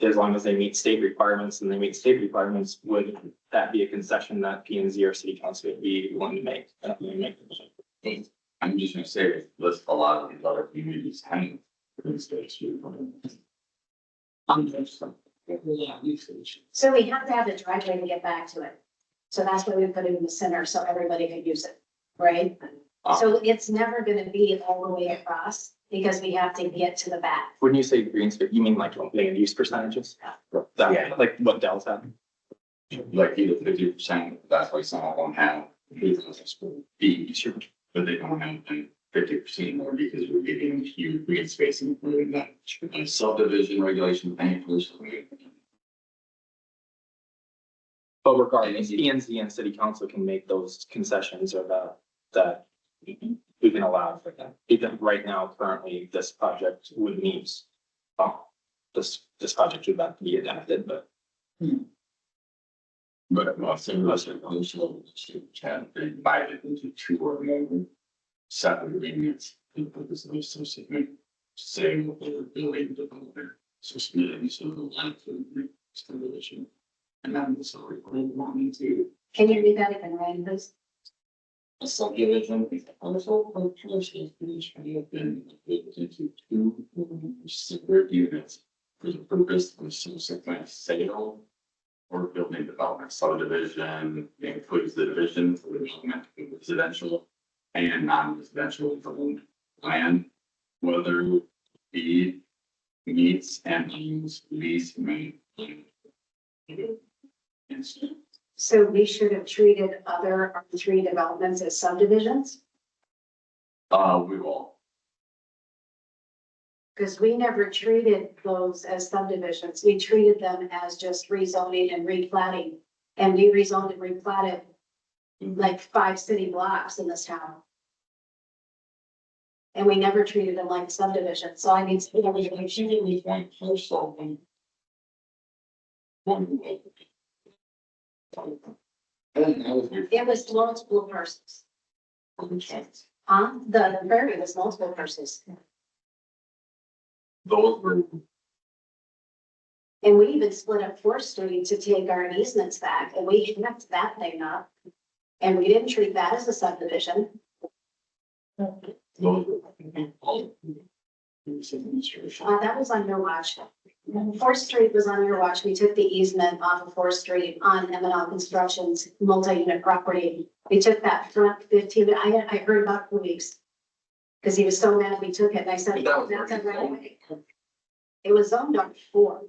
as long as they meet state requirements and they meet state requirements, would that be a concession that P and Z or city council would be willing to make? I'm just gonna say, list a lot of these other communities having. So we have to have the driveway to get back to it. So that's why we put it in the center so everybody could use it, right? So it's never gonna be all the way across because we have to get to the back. When you say green space, you mean like land use percentages? Yeah. Like what Dell's had? Like either 50%, that's why some of them have. Feet, but they don't have 50% more because we're getting huge green space and including that subdivision regulation thing first. But regardless, P and Z and city council can make those concessions or that we can allow for that. Even right now, currently, this project would meet, this project would have to be adapted, but But most of us are also can be divided into two or more separate agreements. And put this in associated, saying what they're building developer, so splitting, so the line to subdivision. And then the story wanting to. Can you read that again, Ryan, please? A subdivision, also purchase each have been divided into two separate units for the purpose of subsequent sale or building development. Subdivision includes the division for development of residential and non-residential zoned land, whether the meets and use lease may. So we should have treated other R3 developments as subdivisions, We will. because we never treated those as subdivisions. We treated them as just rezoning and replatting. And we rezoned and replatted like 5 city blocks in this town. And we never treated them like subdivisions. So I mean, Usually one parcel, one. it was multiple parcels. The prairie was multiple parcels. Those were, And we even split up 4th Street to take our easements back, and we connected that thing up. And we didn't treat that as a subdivision. those were. That was on your watch. 4th Street was on your watch. We took the easement off of 4th Street on M&L Construction's multi-unit property. We took that front 15, I heard about it for weeks. Because he was so mad we took it, and I said, But that was that's a already right zoned. away. It was zoned R4.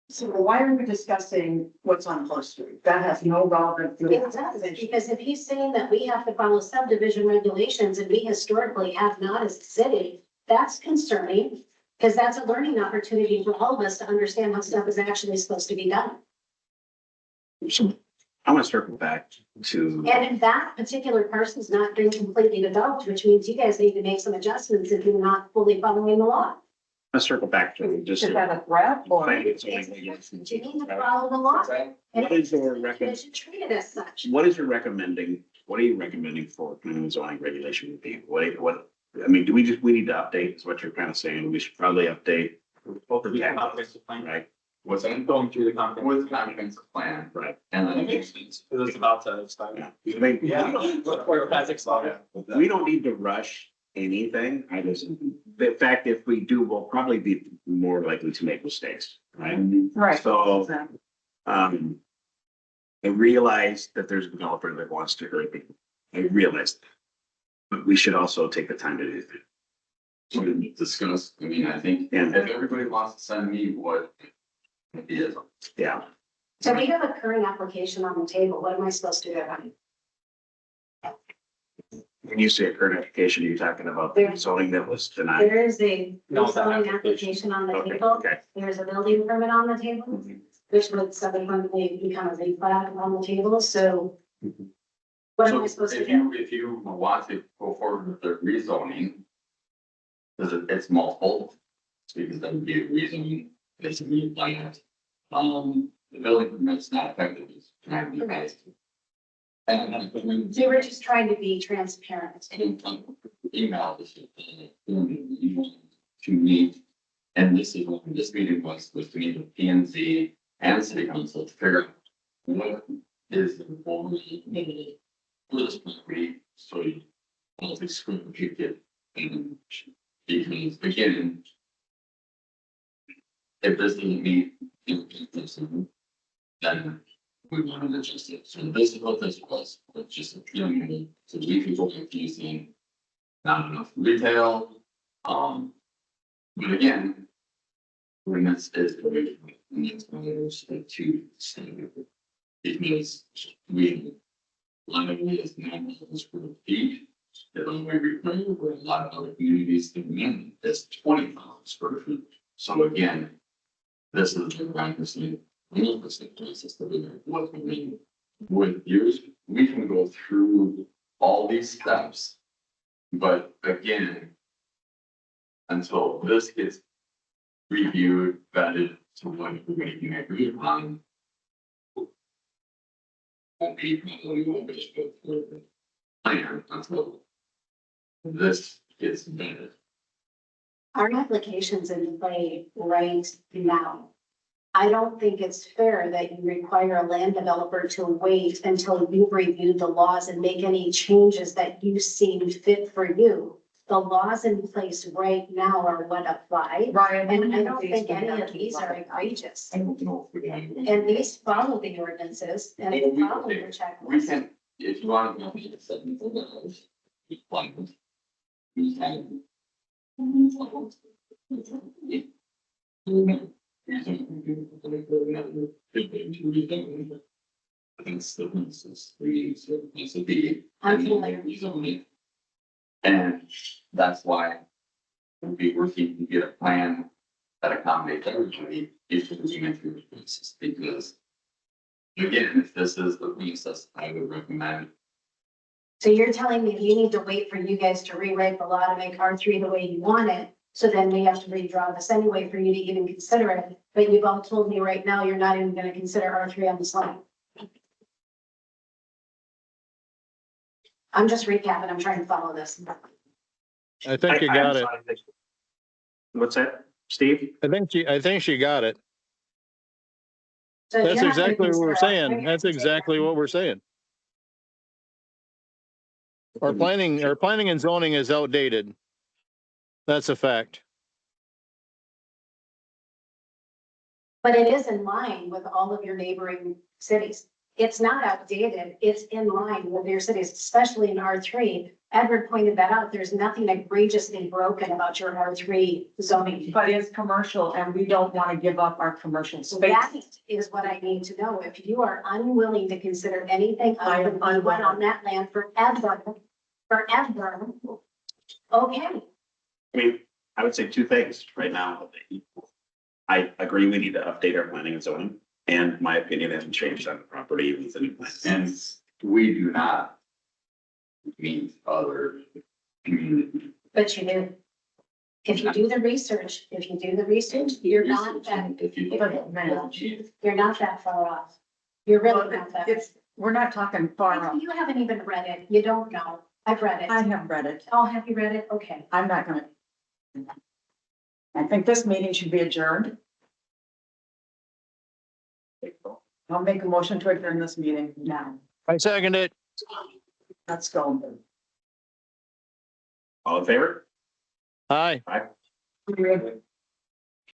So why are we discussing what's on First Street? That has no relevance to It does, because if he's saying that we have to follow subdivision regulations and we historically have not as a city, that's concerning. Because that's a learning opportunity for all of us to understand how stuff is actually supposed to be done. So I want to circle back to, And if that particular parcel's not been completely developed, which means you guys need to make some adjustments if you're not fully following the law. let's circle back to just. Is that a threat or? Right, it's only- You need to follow the law. And What is your you should treat it as such. What is your recommending, what are you recommending for planning and zoning regulation review? What, I mean, we need to update, is what you're kind of saying, we should probably update, Both of the comprehensive plan, right? What's that? going through the comprehensive. With comprehensive plan. Right. And then. Because it's about to expire. Yeah. I mean, Before it has expired. we don't need to rush anything, I just, in fact, if we do, we'll probably be more likely to make mistakes, right? Right. So, I realize that there's a developer that wants to hurt people. I realize that. But we should also take the time to do that. To discuss, I mean, I think Yeah. if everybody wants to send me what it is, Yeah, So we have a current application on the table. What am I supposed to do? when you say a current application, you're talking about the zoning that was denied. There is a No, that zoning application. application on the Okay, table. okay. There's a building permit on the table, which would subsequently become a replat on the table, so. What am I so supposed to if do? you want to go forward with the rezoning. Because it's multiple, because that would be a reason, basically, like, the building permit's not effective, it's trying to be based. And then. So we're just trying to be transparent. Email this to meet. And this is what this meeting was to meet with P and Z and city council to figure out what is the only negative for this property, so you all the square you get. And because again, if this doesn't meet, then we want to adjust it. So this is what this was, but just appealing to leave people confusing. Not enough retail, but again. When this is, and it's others to standard. It means we. Literally is 9,000 square feet. That when we require, where a lot of other communities demand is 20,000 square feet. So again. This is the right percent. We process that we what we mean with years, we can go through all these steps. But again, until this gets reviewed, vetted, So what everybody can agree upon. Won't be probably won't just go for the plan until this gets vetted. Our application's in play right now. I don't think it's fair that you require a land developer to wait until you've reviewed the laws and make any changes that you seem fit for you. The laws in place right now are what apply. Ryan. And I don't think any of these are egregious. I don't know if we're gonna. And these follow the ordinances and they follow your We checklist. can, if you want to go to the $7,000, it's fine. We can. I'm familiar. And that's why we'll be working to get a plan that accommodates everybody if the agreement through the process, because again, if this is the process, I would recommend. So you're telling me you need to wait for you guys to rewrite the law to make R3 the way you want it? So then we have to redraw this anyway for you to even consider it. But you've all told me right now, you're not even gonna consider R3 on this line. I'm just recapping. I'm trying to follow this. I think you got it. What's that, Steve? I think she got it. So That's you're not gonna exactly what we're consider saying. R3. That's exactly what we're saying. Our planning and zoning is outdated. That's a fact. But it is in line with all of your neighboring cities. It's not outdated. It's in line with your cities, especially in R3. Edward pointed that out. There's nothing egregiously broken about your R3 zoning. But it's commercial and we don't want to give up our commercial So space. that is what I need to know. If you are unwilling to consider anything I other am than one on that land forever, okay. I mean, I would say two things right now. I agree we need to update our planning and zoning, and my opinion hasn't changed on the property with the new plan. And we do not meet other communities. But you do. If you do the research, you're not that, If you. you're not that far off. You're really not that. We're not talking far off. You haven't even read it. You don't know. I've read it. I have read it. Oh, have you read it? Okay. I'm not gonna. I think this meeting should be adjourned. I'll make a motion to adjourn this meeting now. I second it. Let's go. All in favor? Aye. Aye. Good.